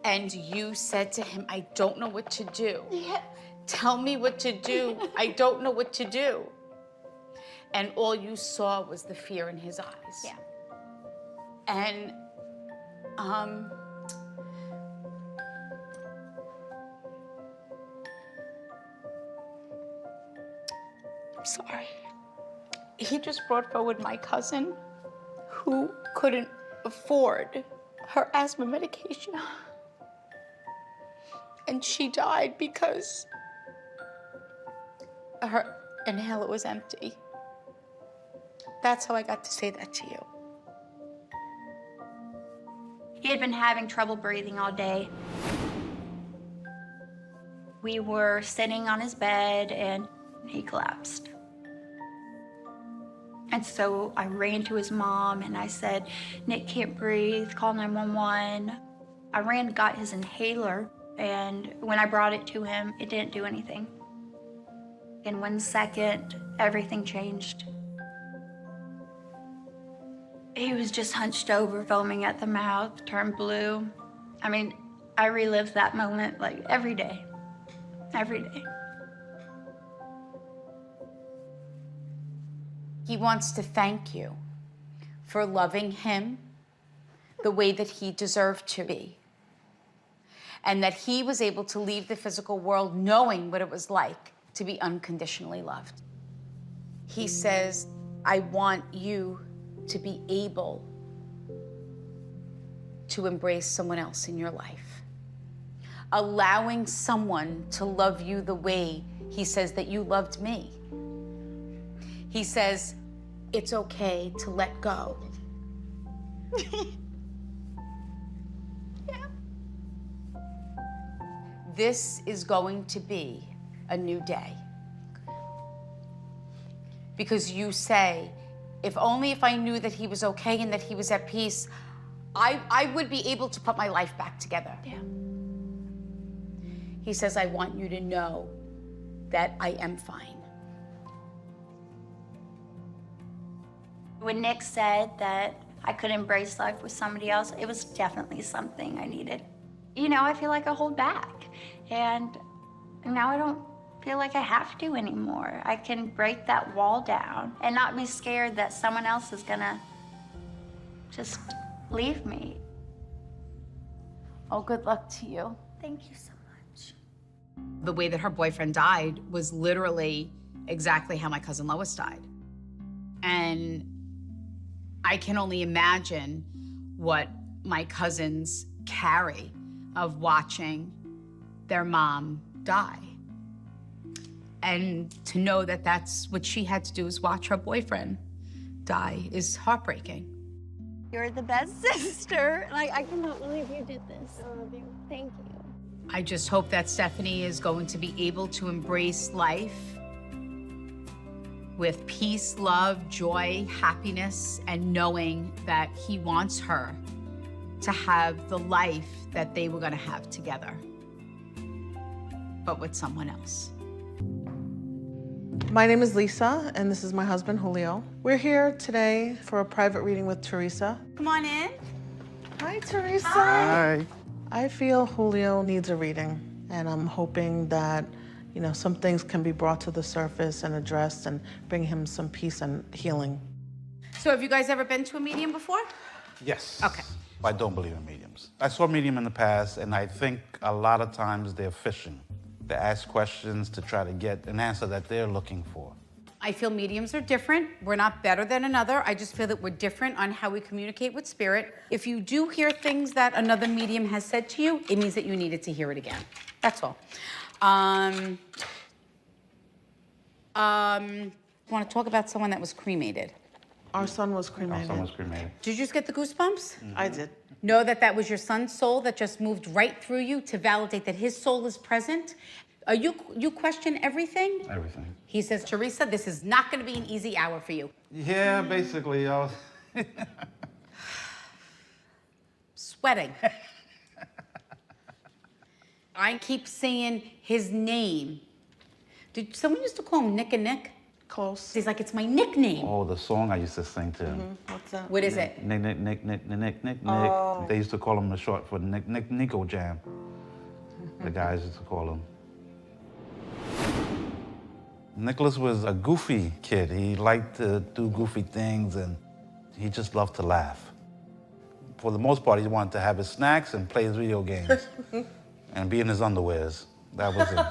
And you said to him, I don't know what to do. Yeah. Tell me what to do. I don't know what to do. And all you saw was the fear in his eyes. Yeah. And, I'm sorry. He just brought forward my cousin who couldn't afford her asthma medication. And she died because her inhaler was empty. That's how I got to say that to you. He had been having trouble breathing all day. We were sitting on his bed and he collapsed. And so I ran to his mom and I said, Nick can't breathe, call 911. I ran and got his inhaler, and when I brought it to him, it didn't do anything. In 1 second, everything changed. He was just hunched over, foaming at the mouth, turned blue. I mean, I relive that moment like every day, every day. He wants to thank you for loving him the way that he deserved to be. And that he was able to leave the physical world knowing what it was like to be unconditionally loved. He says, I want you to be able to embrace someone else in your life. Allowing someone to love you the way he says that you loved me. He says, it's okay to let go. Yeah. This is going to be a new day. Because you say, if only if I knew that he was okay and that he was at peace, I would be able to put my life back together. Yeah. He says, I want you to know that I am fine. When Nick said that I could embrace life with somebody else, it was definitely something I needed. You know, I feel like I hold back. And now I don't feel like I have to anymore. I can break that wall down and not be scared that someone else is gonna just leave me. Oh, good luck to you. Thank you so much. The way that her boyfriend died was literally exactly how my cousin Lois died. And I can only imagine what my cousins carry of watching their mom die. And to know that that's what she had to do is watch her boyfriend die is heartbreaking. You're the best sister. Like, I cannot believe you did this. I love you. Thank you. I just hope that Stephanie is going to be able to embrace life with peace, love, joy, happiness, and knowing that he wants her to have the life that they were going to have together, but with someone else. My name is Lisa, and this is my husband, Julio. We're here today for a private reading with Theresa. Come on in. Hi, Theresa. Hi. I feel Julio needs a reading, and I'm hoping that, you know, some things can be brought to the surface and addressed and bring him some peace and healing. So have you guys ever been to a medium before? Yes. Okay. I don't believe in mediums. I saw a medium in the past, and I think a lot of times they're fishing. They ask questions to try to get an answer that they're looking for. I feel mediums are different. We're not better than another. I just feel that we're different on how we communicate with spirit. If you do hear things that another medium has said to you, it means that you needed to hear it again. That's all. Want to talk about someone that was cremated? Our son was cremated. Our son was cremated. Did you just get the goosebumps? I did. Know that that was your son's soul that just moved right through you to validate that his soul is present? You question everything? Everything. He says, Theresa, this is not going to be an easy hour for you. Yeah, basically, I was... Sweating. I keep saying his name. Did someone used to call him Nick and Nick? Close. He's like, it's my nickname. Oh, the song I used to sing to him. What's that? What is it? Nick, Nick, Nick, Nick, Nick, Nick, Nick, Oh. Nick. They used to call him the short for Nico Jam. The guys used to call him. Nicholas was a goofy kid. He liked to do goofy things, and he just loved to laugh. For the most part, he wanted to have his snacks and play his video games and be in his underwears. That was it.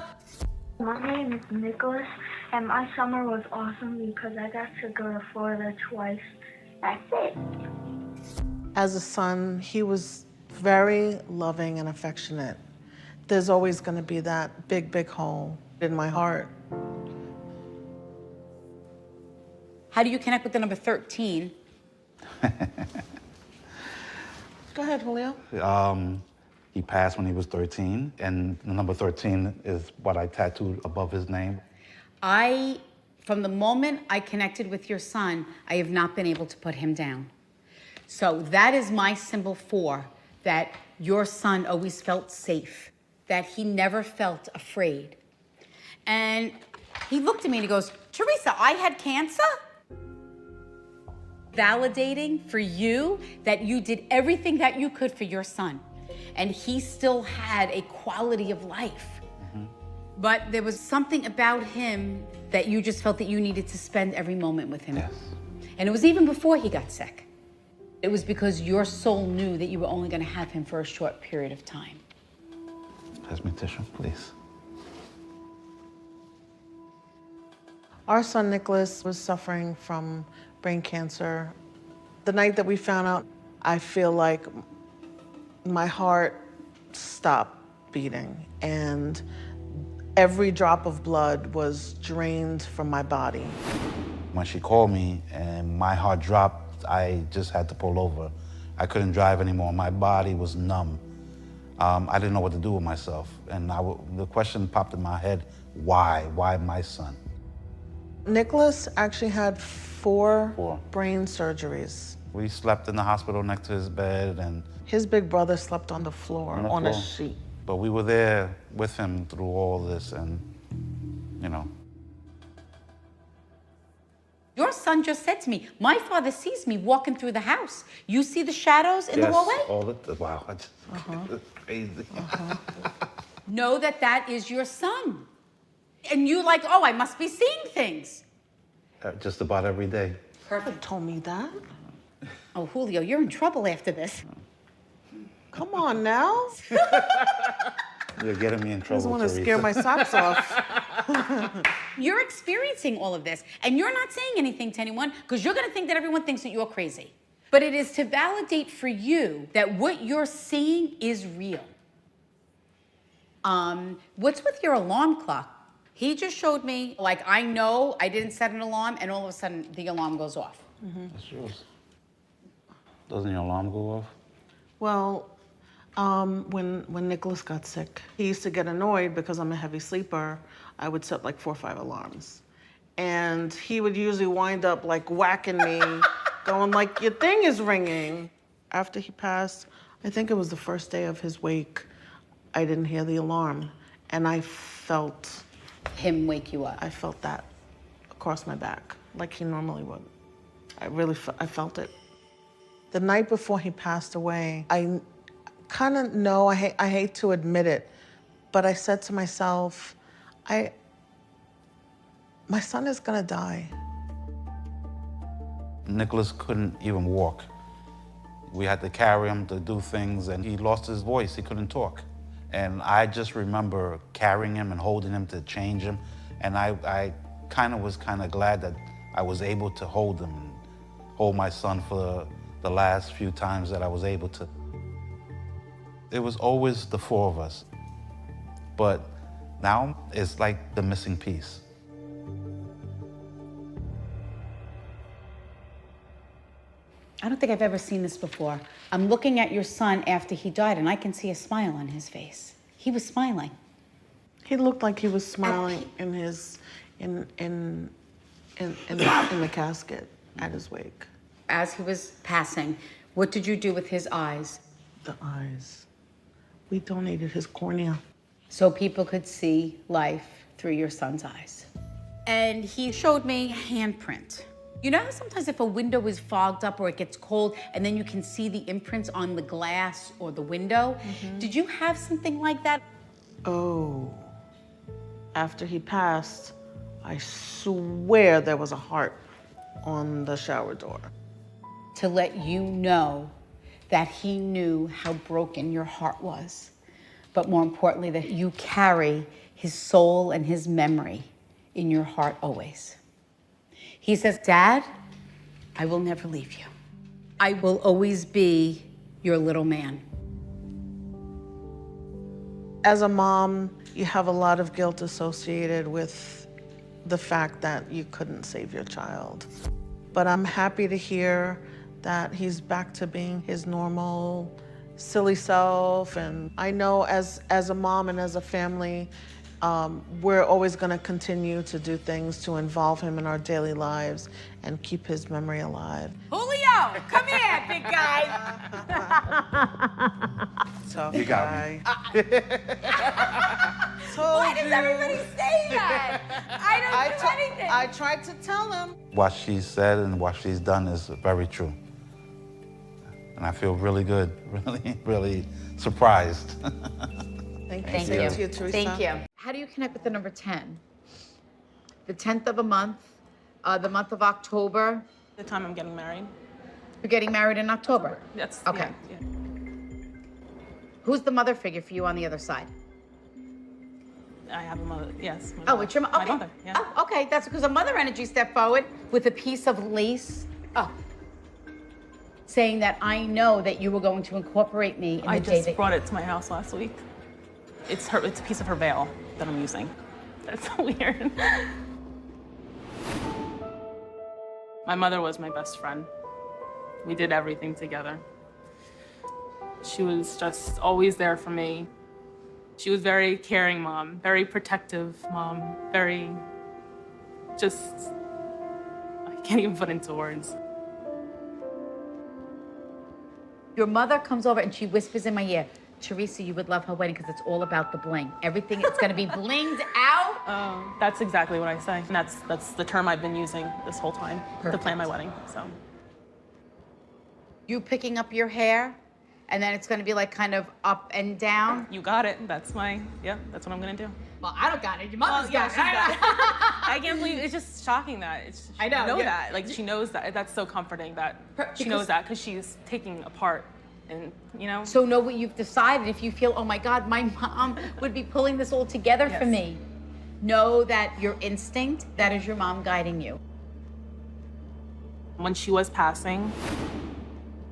My name is Nicholas, and my summer was awesome because I got to go to Florida twice. That's it. As a son, he was very loving and affectionate. There's always going to be that big, big hole in my heart. How do you connect with the number 13? Go ahead, Julio. He passed when he was 13, and the number 13 is what I tattooed above his name. From the moment I connected with your son, I have not been able to put him down. So that is my symbol for that your son always felt safe, that he never felt afraid. And he looked at me and he goes, Theresa, I had cancer? Validating for you that you did everything that you could for your son. And he still had a quality of life. But there was something about him that you just felt that you needed to spend every moment with him. Yes. And it was even before he got sick. It was because your soul knew that you were only going to have him for a short period of time. Pass me tissue, please. Our son, Nicholas, was suffering from brain cancer. The night that we found out, I feel like my heart stopped beating, and every drop of blood was drained from my body. When she called me and my heart dropped, I just had to pull over. I couldn't drive anymore. My body was numb. I didn't know what to do with myself. And the question popped in my head, why? Why my son? Nicholas actually had four brain surgeries. We slept in the hospital next to his bed, and His big brother slept on the floor, on a sheet. But we were there with him through all this, and, you know. Your son just said to me, my father sees me walking through the house. You see the shadows in the hallway? Wow, that's crazy. Know that that is your son. And you like, oh, I must be seeing things. Just about every day. Perfect. Told me that. Oh, Julio, you're in trouble after this. Come on now. You're getting me in trouble, I just want to Theresa. scare my socks off. You're experiencing all of this, and you're not saying anything to anyone because you're going to think that everyone thinks that you're crazy. But it is to validate for you that what you're seeing is real. What's with your alarm clock? He just showed me, like, I know I didn't set an alarm, and all of a sudden the alarm goes off. That's yours. Doesn't your alarm go off? Well, when Nicholas got sick, he used to get annoyed because I'm a heavy sleeper. I would set like 4 or 5 alarms. And he would usually wind up like whacking me, going like, your thing is ringing. After he passed, I think it was the first day of his wake, I didn't hear the alarm. And I felt... him wake you up? I felt that across my back, like he normally would. I felt it. The night before he passed away, I kind of know, I hate to admit it, but I said to myself, my son is gonna die. Nicholas couldn't even walk. We had to carry him to do things, and he lost his voice. He couldn't talk. And I just remember carrying him and holding him to change him. And I was glad that I was able to hold him and hold my son for the last few times that I was able to. It was always the 4 of us. But now it's like the missing piece. I don't think I've ever seen this before. I'm looking at your son after he died, and I can see a smile on his face. He was smiling. He looked like he was smiling in the casket at his wake. As he was passing, what did you do with his eyes? The eyes. We donated his cornea. So people could see life through your son's eyes. And he showed me a handprint. You know how sometimes if a window is fogged up or it gets cold and then you can see the imprints on the glass or the window? Mm-hmm. Did you have something like that? Oh, after he passed, I swear there was a heart on the shower door. To let you know that he knew how broken your heart was, but more importantly, that you carry his soul and his memory in your heart always. He says, Dad, I will never leave you. I will always be your little man. As a mom, you have a lot of guilt associated with the fact that you couldn't save your child. But I'm happy to hear that he's back to being his normal, silly self. And I know as a mom and as a family, we're always going to continue to do things to involve him in our daily lives and keep his memory alive. Julio, come here, big guy. Tough You got guy. Why does everybody say that? I don't do anything. I tried to tell him. What she said and what she's done is very true. And I feel really good, really surprised. Thank you. Thank Same you. to you, Theresa. Thank you. How do you connect with the number 10? The 10th of a month, the month of October. The time I'm getting married. You're getting married in October? That's okay. Yeah. Who's the mother figure for you on the other side? I have a mother. Yes. Oh, it's your my okay. mother. Yeah. Oh, okay. That's because a mother energy stepped forward with a piece of lace. Oh. Saying that I know that you were going to incorporate me in the I day just that... brought it to my house last week. It's a piece of her veil that I'm using. That's so weird. My mother was my best friend. We did everything together. She was just always there for me. She was very caring mom, very protective mom, very just, I can't even put into words. Your mother comes over and she whispers in my ear, Theresa, you would love her wedding because it's all about the bling. Everything is going to be blinged out. That's exactly what I say. And that's the term I've been using this whole time to plan my wedding. So, you picking up your hair, and then it's going to be like kind of up and down. You got it. That's what I'm going to do. Well, I don't got it. Your mother's got it. I can't believe it's just shocking that I know that. Like she knows that. That's so comforting that she knows that because she's taking a part. And, you know? So know what you've decided. If you feel, oh my God, my mom would be pulling this all together for me. Know that your instinct, that is your mom guiding you. When she was passing,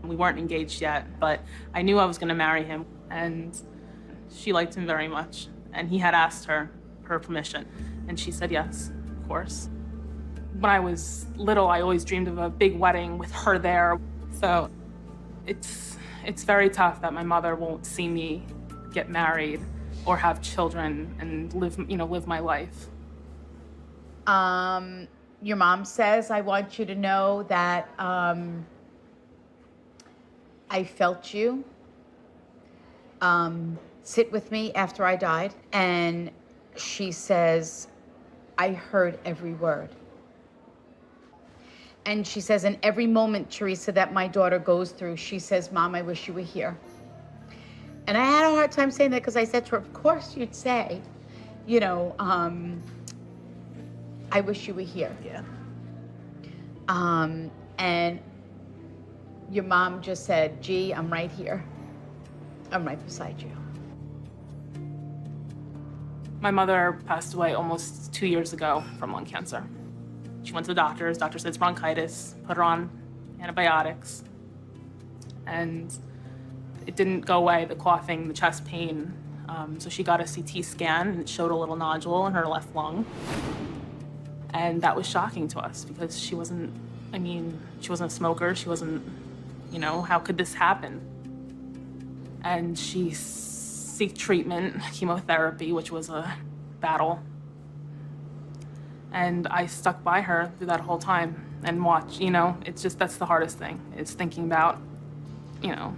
we weren't engaged yet, but I knew I was gonna marry him, and she liked him very much. And he had asked her permission. And she said yes, of course. When I was little, I always dreamed of a big wedding with her there. So it's very tough that my mother won't see me get married or have children and live my life. Your mom says, I want you to know that I felt you sit with me after I died. And she says, I heard every word. And she says, in every moment, Theresa, that my daughter goes through, she says, Mom, I wish you were here. And I had a hard time saying that because I said to her, of course you'd say, I wish you were here. Yeah. And your mom just said, gee, I'm right here. I'm right beside you. My mother passed away almost 2 years ago from lung cancer. She went to the doctors. Doctor said it's bronchitis, put her on antibiotics. And it didn't go away, the coughing, the chest pain. So she got a CT scan and it showed a little nodule in her left lung. And that was shocking to us because she wasn't a smoker. She wasn't, how could this happen? And she sought treatment, chemotherapy, which was a battle. And I stuck by her through that whole time and watched, that's the hardest thing, is thinking about, how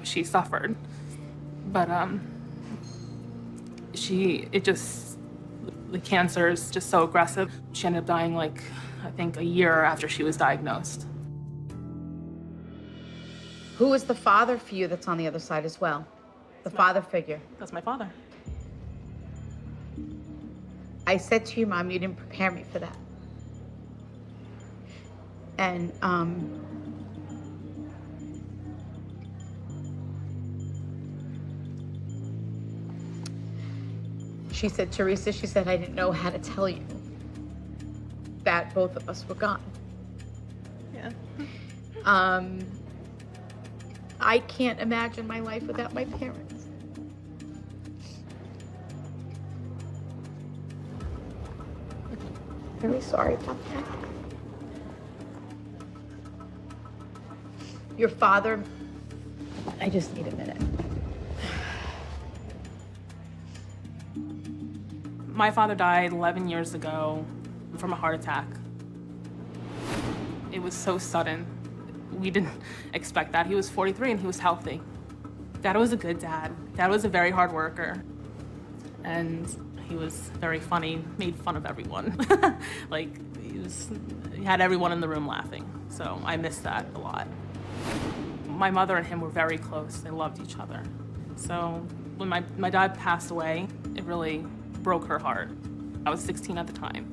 she suffered. But the cancer is just so aggressive. She ended up dying I think a year after she was diagnosed. Who is the father for you that's on the other side as well? The father figure. That's my father. I said to you, Mom, you didn't prepare me for that. And she said, Theresa, she said, I didn't know how to tell you that both of us were gone. Yeah. I can't imagine my life without my parents. Very sorry about that. Your father, I just need a minute. My father died 11 years ago from a heart attack. It was so sudden. We didn't expect that. He was 43 and he was healthy. Dad was a good dad. Dad was a very hard worker. And he was very funny, made fun of everyone. He had everyone in the room laughing. So I miss that a lot. My mother and him were very close. They loved each other. So when my dad passed away, it really broke her heart. I was 16 at the time.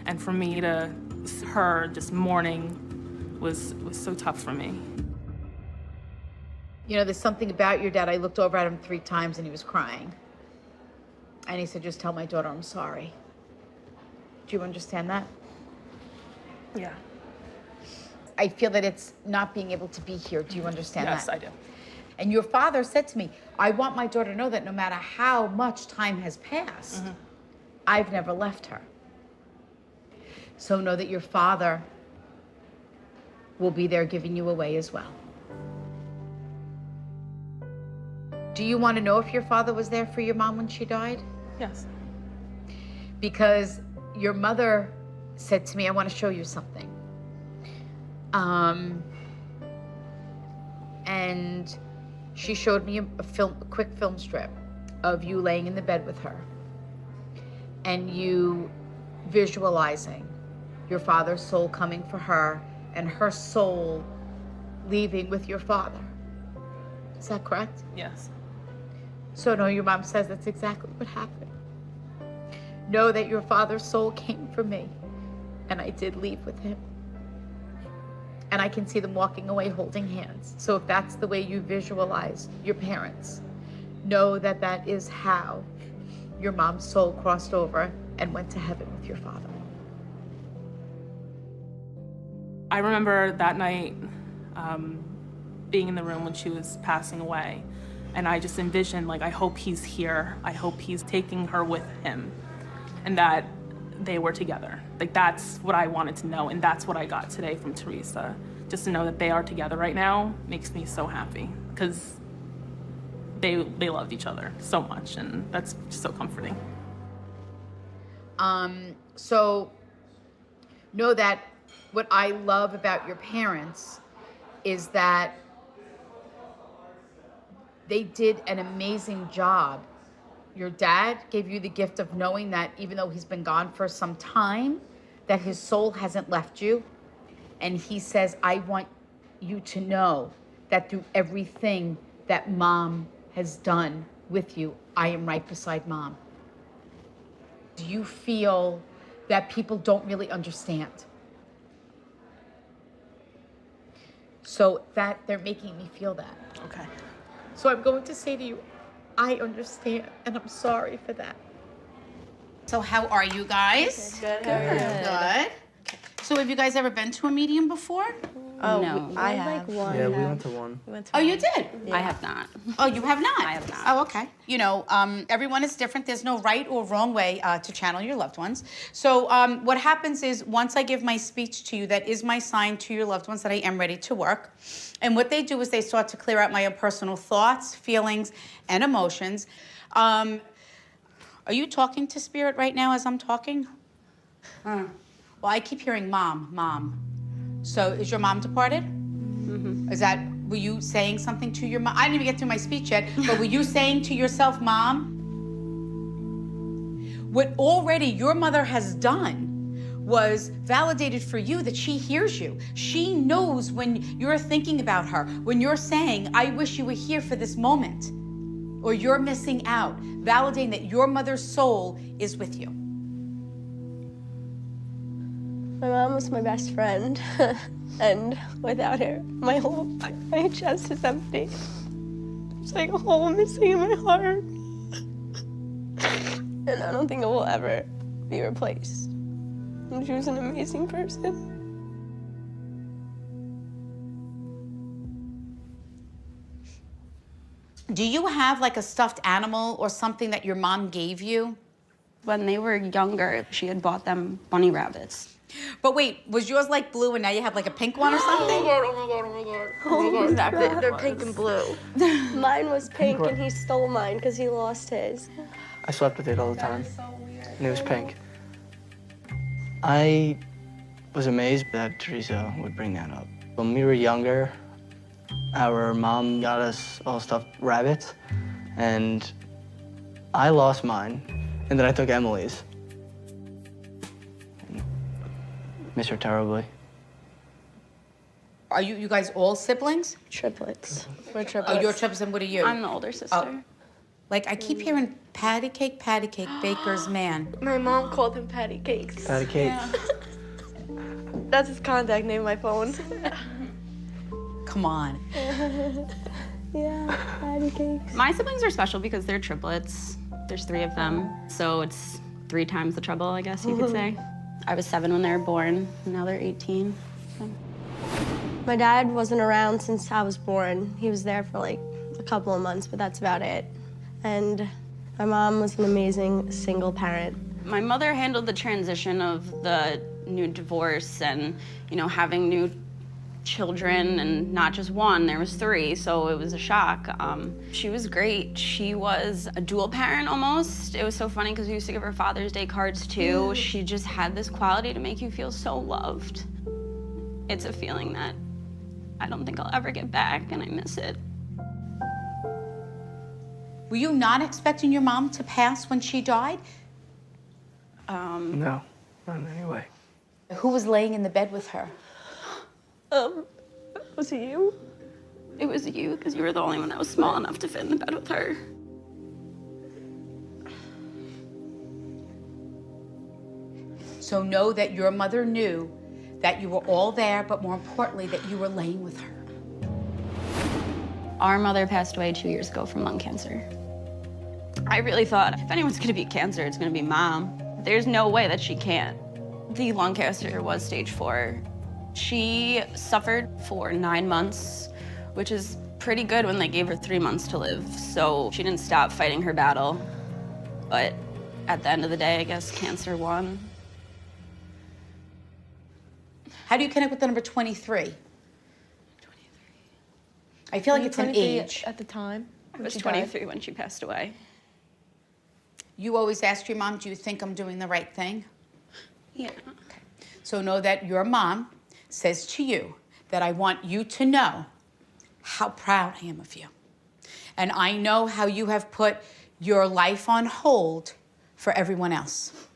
And for me her just mourning was so tough for me. There's something about your dad. I looked over at him 3 times and he was crying. And he said, just tell my daughter I'm sorry. Do you understand that? Yeah. I feel that it's not being able to be here. Do you understand that? Yes, I do. And your father said to me, I want my daughter to know that no matter how much time has passed, I've never left her. So know that your father will be there giving you away as well. Do you want to know if your father was there for your mom when she died? Yes. Because your mother said to me, I want to show you something. And she showed me a quick film strip of you laying in the bed with her and you visualizing your father's soul coming for her and her soul leaving with your father. Is that correct? Yes. So no, your mom says that's exactly what happened. Know that your father's soul came for me and I did leave with him. And I can see them walking away holding hands. So if that's the way you visualize your parents, know that that is how your mom's soul crossed over and went to heaven with your father. I remember that night being in the room when she was passing away. And I just envisioned, I hope he's here. I hope he's taking her with him. and that they were together. Like, that's what I wanted to know, and that's what I got today from Theresa. Just to know that they are together right now makes me so happy, because they loved each other so much, and that's just so comforting. So know that what I love about your parents is that they did an amazing job. Your dad gave you the gift of knowing that even though he's been gone for some time, that his soul hasn't left you. And he says, I want you to know that through everything that mom has done with you, I am right beside mom. Do you feel that people don't really understand? So that they're making me feel that. Okay. So I'm going to say to you, I understand, and I'm sorry for that. So how are you guys? Good. How are you? Good. So have you guys ever been to a medium before? Oh, No. I have. Yeah, we went to one. Oh, you did? I have not. Oh, you have not? I have not. Oh, okay. You know, everyone is different. There's no right or wrong way to channel your loved ones. So what happens is once I give my speech to you, that is my sign to your loved ones that I am ready to work. And what they do is they start to clear out my own personal thoughts, feelings, and emotions. Are you talking to spirit right now as I'm talking? Well, I keep hearing mom, mom. So is your mom departed? Mm-hmm. Is that, were you saying something to your mom? I didn't even get through my speech yet, but were you saying to yourself, mom? What already your mother has done was validated for you that she hears you. She knows when you're thinking about her, when you're saying, I wish you were here for this moment, or you're missing out, validating that your mother's soul is with you. My mom was my best friend, and without her, my chest is empty. It's like a hole missing in my heart. And I don't think it will ever be replaced. And she was an amazing person. Do you have like a stuffed animal or something that your mom gave you? When they were younger, she had bought them bunny rabbits. But wait, was yours like blue and now you have like a pink one or something? Oh, they're pink and blue. Mine was pink and he stole mine because he lost his. I slept with it all the time. And it was pink. I was amazed that Theresa would bring that up. When we were younger, our mom got us all stuffed rabbits, and I lost mine, and then I took Emily's. Miss her terribly. Are you guys all siblings? Triplets. We're triplets. Oh, you're triplets, and what are you? I'm the older sister. Oh. Like, I keep hearing patty cake, baker's man. My mom called him Patty Cakes. Patty Cake. Yeah. That's his contact name on my phone. Come on. Yeah, Patty Cakes. My siblings are special because they're triplets. There's 3 of them, so it's 3 times the trouble, I guess you could say. I was 7 when they were born, and now they're 18. So. My dad wasn't around since I was born. He was there for like a couple of months, but that's about it. And my mom was an amazing single parent. My mother handled the transition of the new divorce and, you know, having new children, and not just one, there was 3, so it was a shock. She was great. She was a dual parent almost. It was so funny because we used to give her Father's Day cards too. She just had this quality to make you feel so loved. It's a feeling that I don't think I'll ever get back, and I miss it. Were you not expecting your mom to pass when she died? No, not in any way. Who was laying in the bed with her? Was it you? It was you, because you were the only one that was small enough to fit in the bed with her. So know that your mother knew that you were all there, but more importantly, that you were laying with her. Our mother passed away 2 years ago from lung cancer. I really thought if anyone's gonna beat cancer, it's gonna be Mom. There's no way that she can't. The lung cancer was stage 4. She suffered for 9 months, which is pretty good when they gave her 3 months to live. So she didn't stop fighting her battle. But at the end of the day, I guess cancer won. How do you connect with the number 23? I feel like it's an age. At the time. I was 23 when she passed away. You always ask your mom, do you think I'm doing the right thing? Yeah. Okay. So know that your mom says to you that I want you to know how proud I am of you. And I know how you have put your life on hold for everyone else.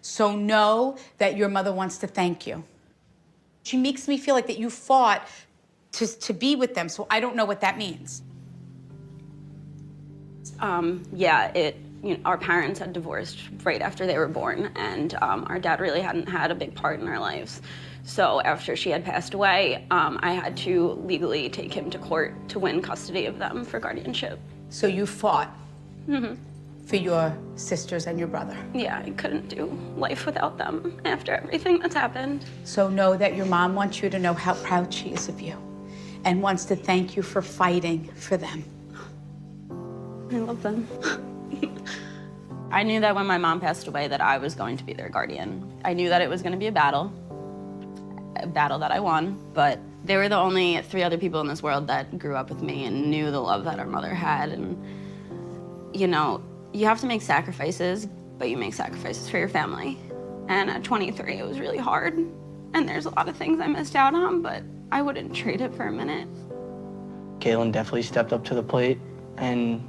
So know that your mother wants to thank you. She makes me feel like that you fought to be with them, so I don't know what that means. Yeah, our parents had divorced right after they were born, and our dad really hadn't had a big part in our lives. So after she had passed away, I had to legally take him to court to win custody of them for guardianship. So you fought for your sisters and your brother. Yeah, I couldn't do life without them after everything that's happened. So know that your mom wants you to know how proud she is of you and wants to thank you for fighting for them. I love them. I knew that when my mom passed away that I was going to be their guardian. I knew that it was going to be a battle that I won, but they were the only 3 other people in this world that grew up with me and knew the love that our mother had. And, you know, you have to make sacrifices, but you make sacrifices for your family. And at 23, it was really hard. And there's a lot of things I missed out on, but I wouldn't trade it for a minute. Kaylin definitely stepped up to the plate and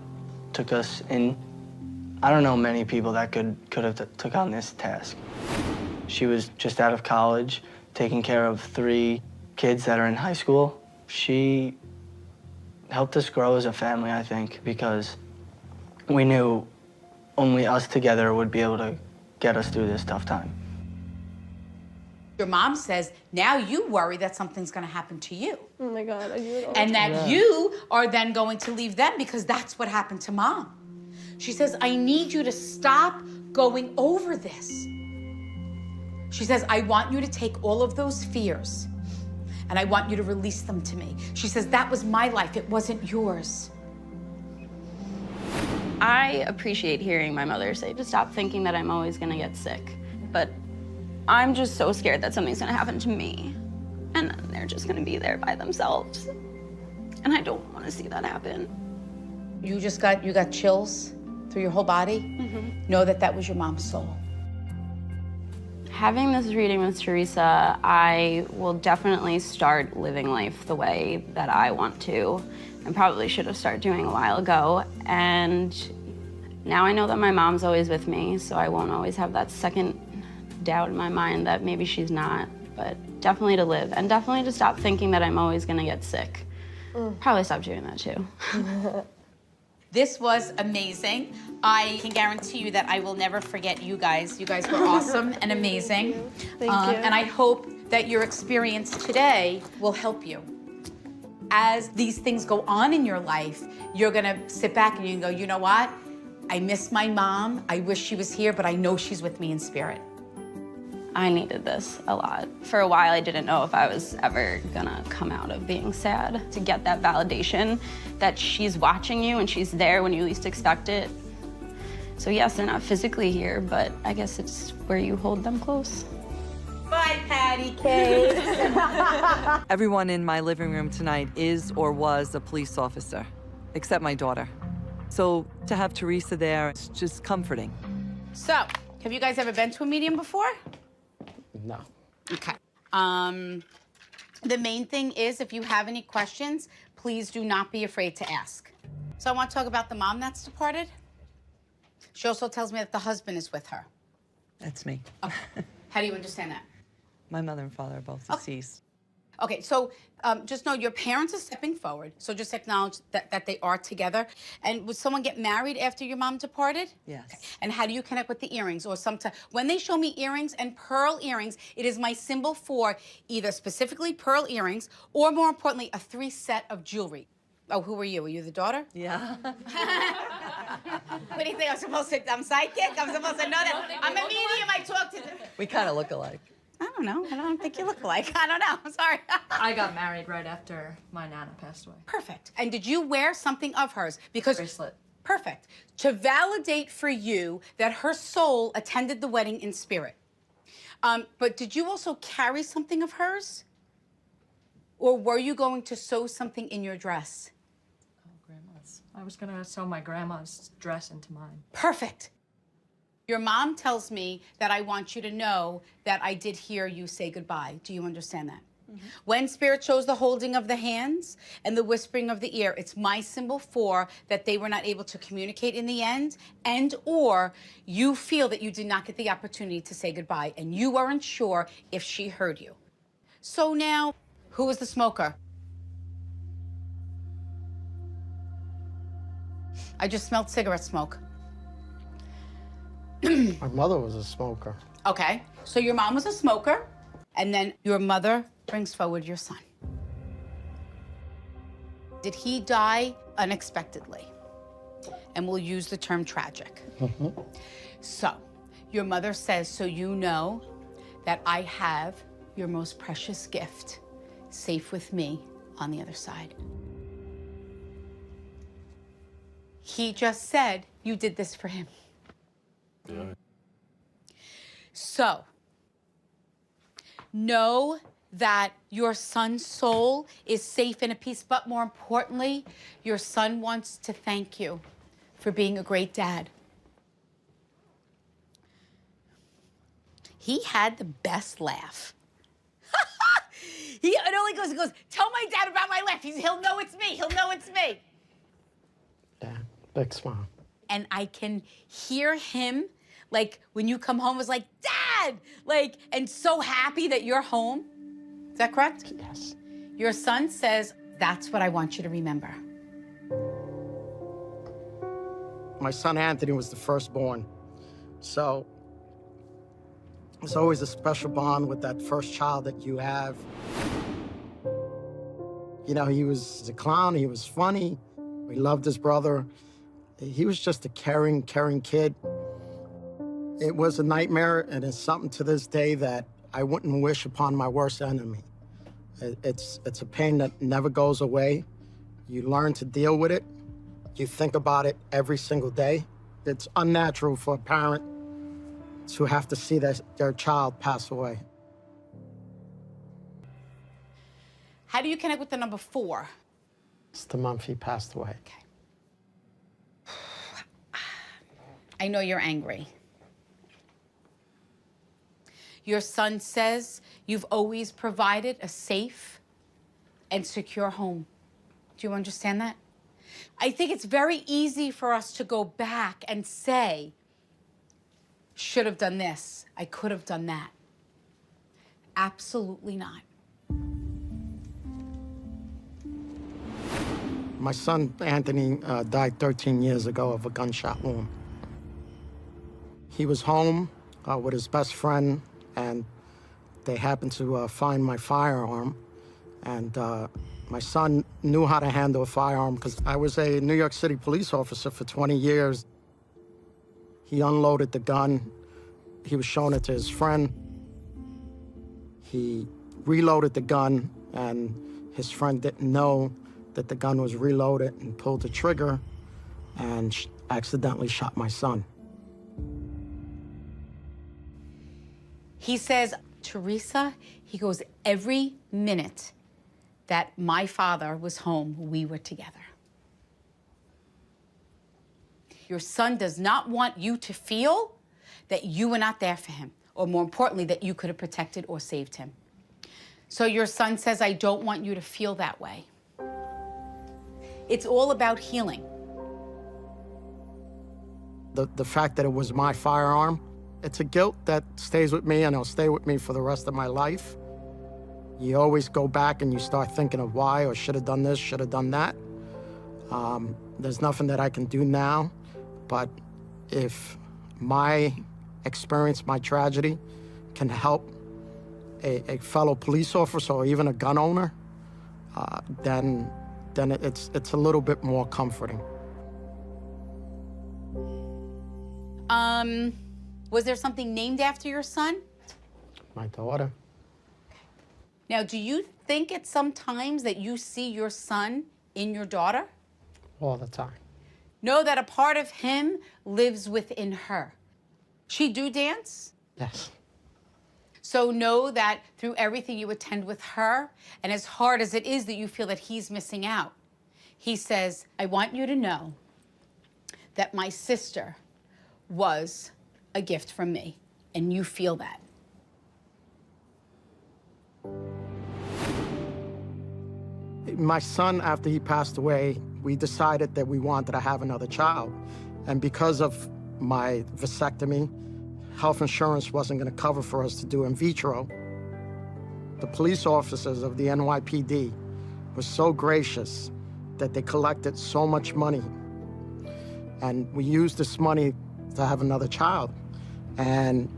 took us in. I don't know many people that could have took on this task. She was just out of college, taking care of 3 kids that are in high school. She helped us grow as a family, I think, because we knew only us together would be able to get us through this tough time. Your mom says, now you worry that something's gonna happen to you. Oh my God, I knew it all. And that you are then going to leave them because that's what happened to mom. She says, I need you to stop going over this. She says, I want you to take all of those fears and I want you to release them to me. She says, that was my life, it wasn't yours. I appreciate hearing my mother say to stop thinking that I'm always gonna get sick, but I'm just so scared that something's gonna happen to me and then they're just gonna be there by themselves. And I don't wanna see that happen. You got chills through your whole body? Know that that was your mom's soul. Having this reading with Theresa, I will definitely start living life the way that I want to. I probably should have started doing a while ago. And now I know that my mom's always with me, so I won't always have that second doubt in my mind that maybe she's not. But definitely to live, and definitely to stop thinking that I'm always gonna get sick. Probably stop doing that too. This was amazing. I can guarantee you that I will never forget you guys. You guys were awesome and amazing. Thank you. And I hope that your experience today will help you. As these things go on in your life, you're gonna sit back and you can go, you know what? I miss my mom. I wish she was here, but I know she's with me in spirit. I needed this a lot. For a while, I didn't know if I was ever gonna come out of being sad. To get that validation that she's watching you and she's there when you least expect it. So yes, they're not physically here, but I guess it's where you hold them close. Bye, Patty Cake. Everyone in my living room tonight is or was a police officer, except my daughter. So to have Theresa there, it's just comforting. So, have you guys ever been to a medium before? No. Okay. The main thing is, if you have any questions, please do not be afraid to ask. So I want to talk about the mom that's departed. She also tells me that the husband is with her. That's me. Okay. How do you understand that? My mother and father are both deceased. Okay, so just know your parents are stepping forward, so just acknowledge that they are together. And would someone get married after your mom departed? Yes. Okay. And how do you connect with the earrings? Or sometimes, when they show me earrings and pearl earrings, it is my symbol for either specifically pearl earrings or, more importantly, a 3 set of jewelry. Oh, who are you? Were you the daughter? Yeah. What do you think? I'm sidekick? I'm supposed to know that? I'm a medium, I talk to them. We kind of look alike. I don't know. I don't think you look alike. I don't know. I'm sorry. I got married right after my Nana passed away. Perfect. And did you wear something of hers? Because Bracelet. Perfect. To validate for you that her soul attended the wedding in spirit. But did you also carry something of hers? Or were you going to sew something in your dress? Oh, grandma's. I was gonna sew my grandma's dress into mine. Perfect. Your mom tells me that I want you to know that I did hear you say goodbye. Do you understand that? When Spirit shows the holding of the hands and the whispering of the ear, it's my symbol for that they were not able to communicate in the end, and or you feel that you did not get the opportunity to say goodbye and you weren't sure if she heard you. So now, who is the smoker? I just smelled cigarette smoke. My mother was a smoker. Okay, so your mom was a smoker, and then your mother brings forward your son. Did he die unexpectedly? And we'll use the term tragic. So, your mother says, so you know that I have your most precious gift safe with me on the other side. He just said you did this for him. Yeah. So, know that your son's soul is safe and at peace, but more importantly, your son wants to thank you for being a great dad. He had the best laugh. It only goes, tell my dad about my laugh. He'll know it's me. He'll know it's me. Yeah, big smile. And I can hear him, like, when you come home, was like, Dad! Like, and so happy that you're home. Is that correct? Yes. Your son says, that's what I want you to remember. My son Anthony was the firstborn, so there's always a special bond with that first child that you have. You know, he was a clown, he was funny, he loved his brother. He was just a caring kid. It was a nightmare, and it's something to this day that I wouldn't wish upon my worst enemy. It's a pain that never goes away. You learn to deal with it. You think about it every single day. It's unnatural for a parent to have to see their child pass away. How do you connect with the number 4? It's the month he passed away. Okay. I know you're angry. Your son says you've always provided a safe and secure home. Do you understand that? I think it's very easy for us to go back and say, should have done this, I could have done that. Absolutely not. My son, Anthony, died 13 years ago of a gunshot wound. He was home with his best friend, and they happened to find my firearm. And my son knew how to handle a firearm because I was a New York City police officer for 20 years. He unloaded the gun. He was showing it to his friend. He reloaded the gun, and his friend didn't know that the gun was reloaded and pulled the trigger and accidentally shot my son. He says, Theresa, he goes, every minute that my father was home, we were together. Your son does not want you to feel that you were not there for him, or more importantly, that you could have protected or saved him. So your son says, I don't want you to feel that way. It's all about healing. The fact that it was my firearm, it's a guilt that stays with me, and it'll stay with me for the rest of my life. You always go back and you start thinking of why, or should have done this, should have done that. There's nothing that I can do now, but if my experience, my tragedy, can help a fellow police officer or even a gun owner, then it's a little bit more comforting. Was there something named after your son? My daughter. Now, do you think at some times that you see your son in your daughter? All the time. Know that a part of him lives within her. She do dance? Yes. So know that through everything you attend with her, and as hard as it is that you feel that he's missing out, he says, I want you to know that my sister was a gift from me, and you feel that. My son, after he passed away, we decided that we wanted to have another child. And because of my vasectomy, health insurance wasn't going to cover for us to do in vitro. The police officers of the NYPD were so gracious that they collected so much money. And we used this money to have another child. And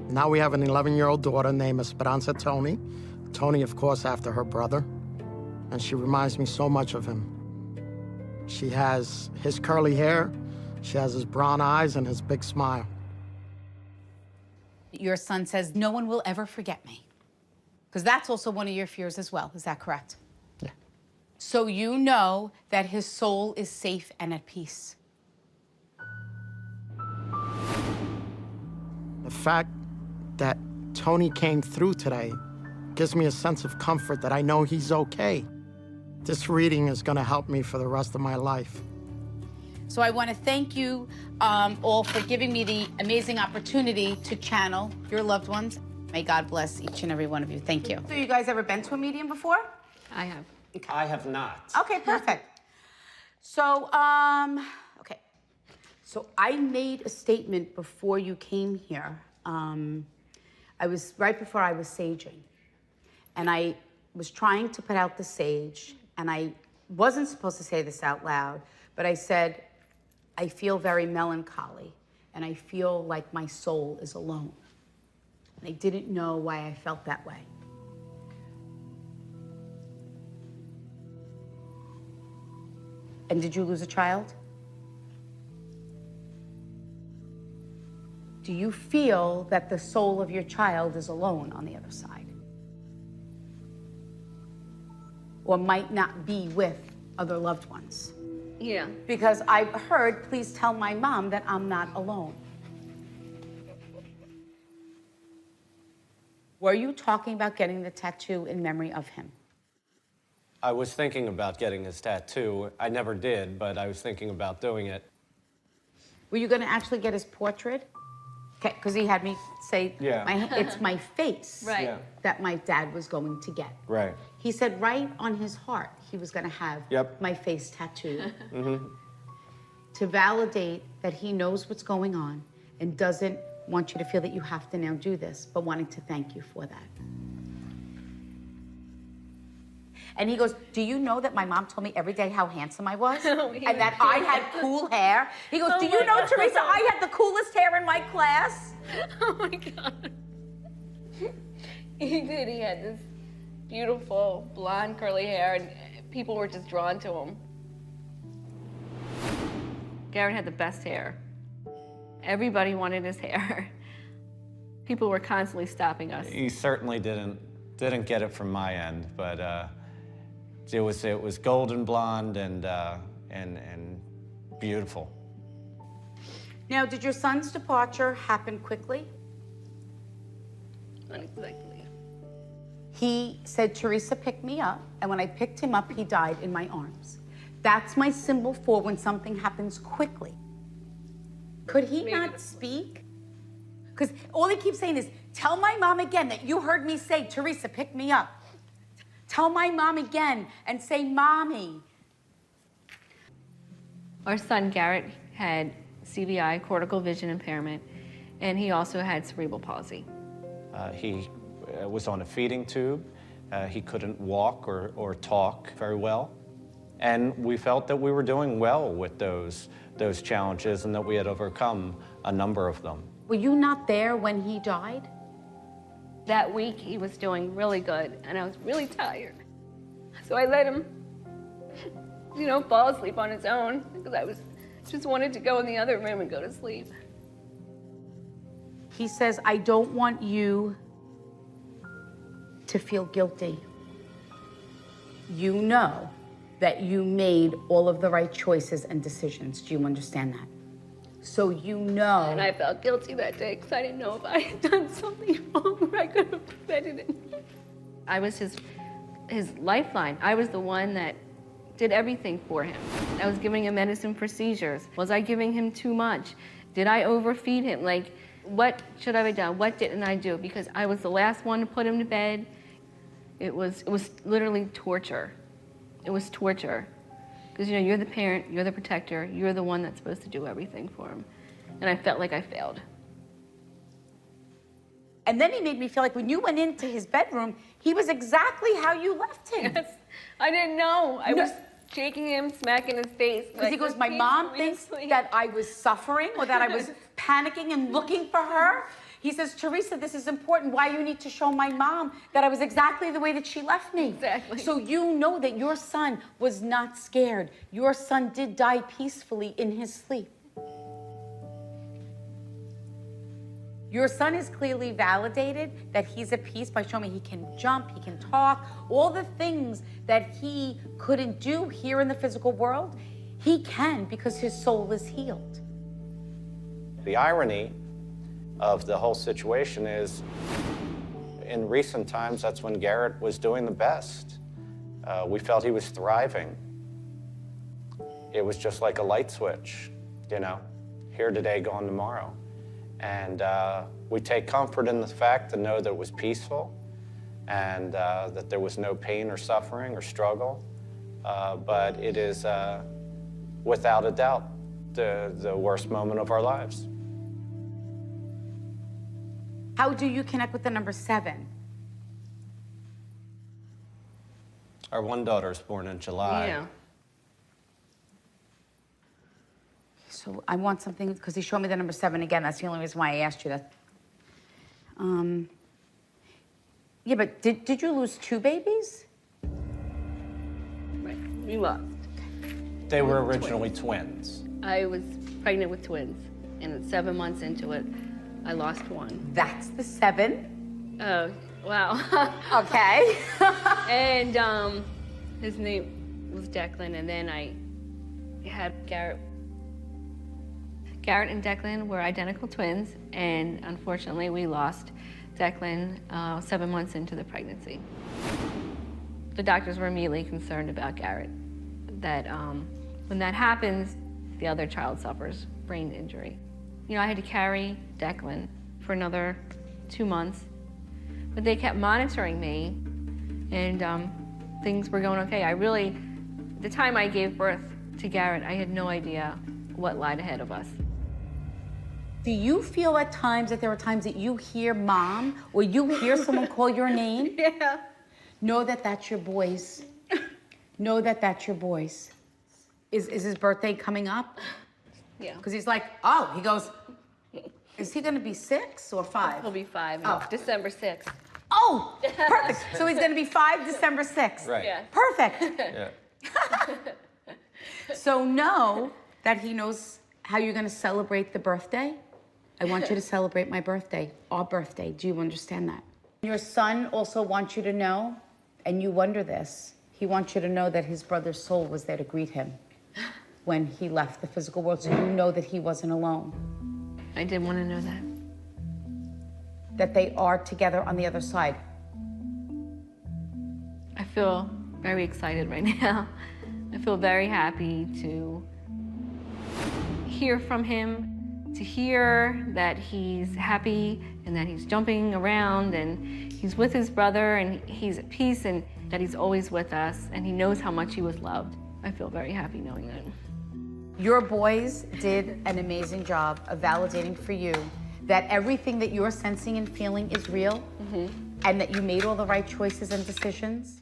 now we have an 11-year-old daughter named Esperanza Tony. Tony, of course, after her brother. And she reminds me so much of him. She has his curly hair, she has his brown eyes, and his big smile. Your son says, no one will ever forget me. Because that's also one of your fears as well, is that correct? Yeah. So you know that his soul is safe and at peace. The fact that Tony came through today gives me a sense of comfort that I know he's okay. This reading is gonna help me for the rest of my life. So I want to thank you all for giving me the amazing opportunity to channel your loved ones. May God bless each and every one of you. Thank you. So you guys ever been to a medium before? I have. Okay. I have not. Okay, perfect. So, okay. So I made a statement before you came here. I was right before I was saging. And I was trying to put out the sage, and I wasn't supposed to say this out loud, but I said, I feel very melancholy, and I feel like my soul is alone. And I didn't know why I felt that way. And did you lose a child? Do you feel that the soul of your child is alone on the other side? Or might not be with other loved ones? Yeah. Because I've heard, please tell my mom that I'm not alone. Were you talking about getting the tattoo in memory of him? I was thinking about getting his tattoo. I never did, but I was thinking about doing it. Were you gonna actually get his portrait? Okay, because he had me say, Yeah. it's my face Right. Yeah. that my dad was going to get. Right. He said right on his heart, he was gonna have Yep. my face tattooed Mm-hmm. to validate that he knows what's going on and doesn't want you to feel that you have to now do this, but wanting to thank you for that. And he goes, do you know that my mom told me every day how handsome I was? And that I had cool hair? He goes, do you know, Theresa, I had the coolest hair in my class? Oh my God. He did. He had this beautiful blonde curly hair, and people were just drawn to him. Garrett had the best hair. Everybody wanted his hair. People were constantly stopping us. He certainly didn't get it from my end, but it was golden blonde and beautiful. Now, did your son's departure happen quickly? Unexpectedly. He said, Theresa picked me up, and when I picked him up, he died in my arms. That's my symbol for when something happens quickly. Could he not speak? Because all he keeps saying is, tell my mom again that you heard me say, Theresa, pick me up. Tell my mom again and say, Mommy. Our son Garrett had CVI, cortical vision impairment, and he also had cerebral palsy. He was on a feeding tube. He couldn't walk or talk very well. And we felt that we were doing well with those challenges and that we had overcome a number of them. Were you not there when he died? That week, he was doing really good, and I was really tired. So I let him, fall asleep on his own, because I just wanted to go in the other room and go to sleep. He says, I don't want you to feel guilty. You know that you made all of the right choices and decisions. Do you understand that? So you know. And I felt guilty that day because I didn't know if I had done something wrong or I could have prevented it. I was his lifeline. I was the one that did everything for him. I was giving him medicine for seizures. Was I giving him too much? Did I overfeed him? Like, what should I have done? What didn't I do? Because I was the last one to put him to bed. It was literally torture. It was torture. Because, you know, you're the parent, you're the protector, you're the one that's supposed to do everything for him. And I felt like I failed. And then he made me feel like when you went into his bedroom, he was exactly how you left him. Yes. I didn't know. I was shaking him, smacking his face. Because he goes, my mom thinks that I was suffering or that I was panicking and looking for her. He says, Theresa, this is important. Why you need to show my mom that I was exactly the way that she left me. Exactly. So you know that your son was not scared. Your son did die peacefully in his sleep. Your son is clearly validated that he's at peace by showing me he can jump, he can talk, all the things that he couldn't do here in the physical world, he can because his soul is healed. The irony of the whole situation is, in recent times, that's when Garrett was doing the best. We felt he was thriving. It was just like a light switch, you know, here today, gone tomorrow. And we take comfort in the fact to know that it was peaceful and that there was no pain or suffering or struggle. But it is, without a doubt, the worst moment of our lives. How do you connect with the number 7? Our one daughter is born in July. Yeah. So I want something, because he showed me the number 7 again. That's the only reason why I asked you that. Yeah, but did you lose 2 babies? Right. We lost. They were originally twins. I was pregnant with twins, and 7 months into it, I lost one. That's the 7? Oh, wow. Okay. And his name was Declan, and then I had Garrett. Garrett and Declan were identical twins, and unfortunately we lost Declan 7 months into the pregnancy. The doctors were immediately concerned about Garrett, that when that happens, the other child suffers brain injury. You know, I had to carry Declan for another 2 months, but they kept monitoring me, and things were going okay. The time I gave birth to Garrett, I had no idea what lied ahead of us. Do you feel at times that there are times that you hear mom or you hear someone call your name? Yeah. Know that that's your boys. Know that that's your boys. Is his birthday coming up? Yeah. Because he's like, oh, he goes, is he gonna be 6 or 5? He'll be 5, Oh. December 6th. Oh, perfect. So he's gonna be 5 December 6th. Right. Yeah. Perfect. Yeah. So know that he knows how you're gonna celebrate the birthday. I want you to celebrate my birthday, our birthday. Do you understand that? Your son also wants you to know, and you wonder this, he wants you to know that his brother's soul was there to greet him when he left the physical world, so you know that he wasn't alone. I did want to know that. That they are together on the other side. I feel very excited right now. I feel very happy to hear from him, to hear that he's happy and that he's jumping around and he's with his brother and he's at peace and that he's always with us and he knows how much he was loved. I feel very happy knowing that. Your boys did an amazing job of validating for you that everything that you're sensing and feeling is real, and that you made all the right choices and decisions.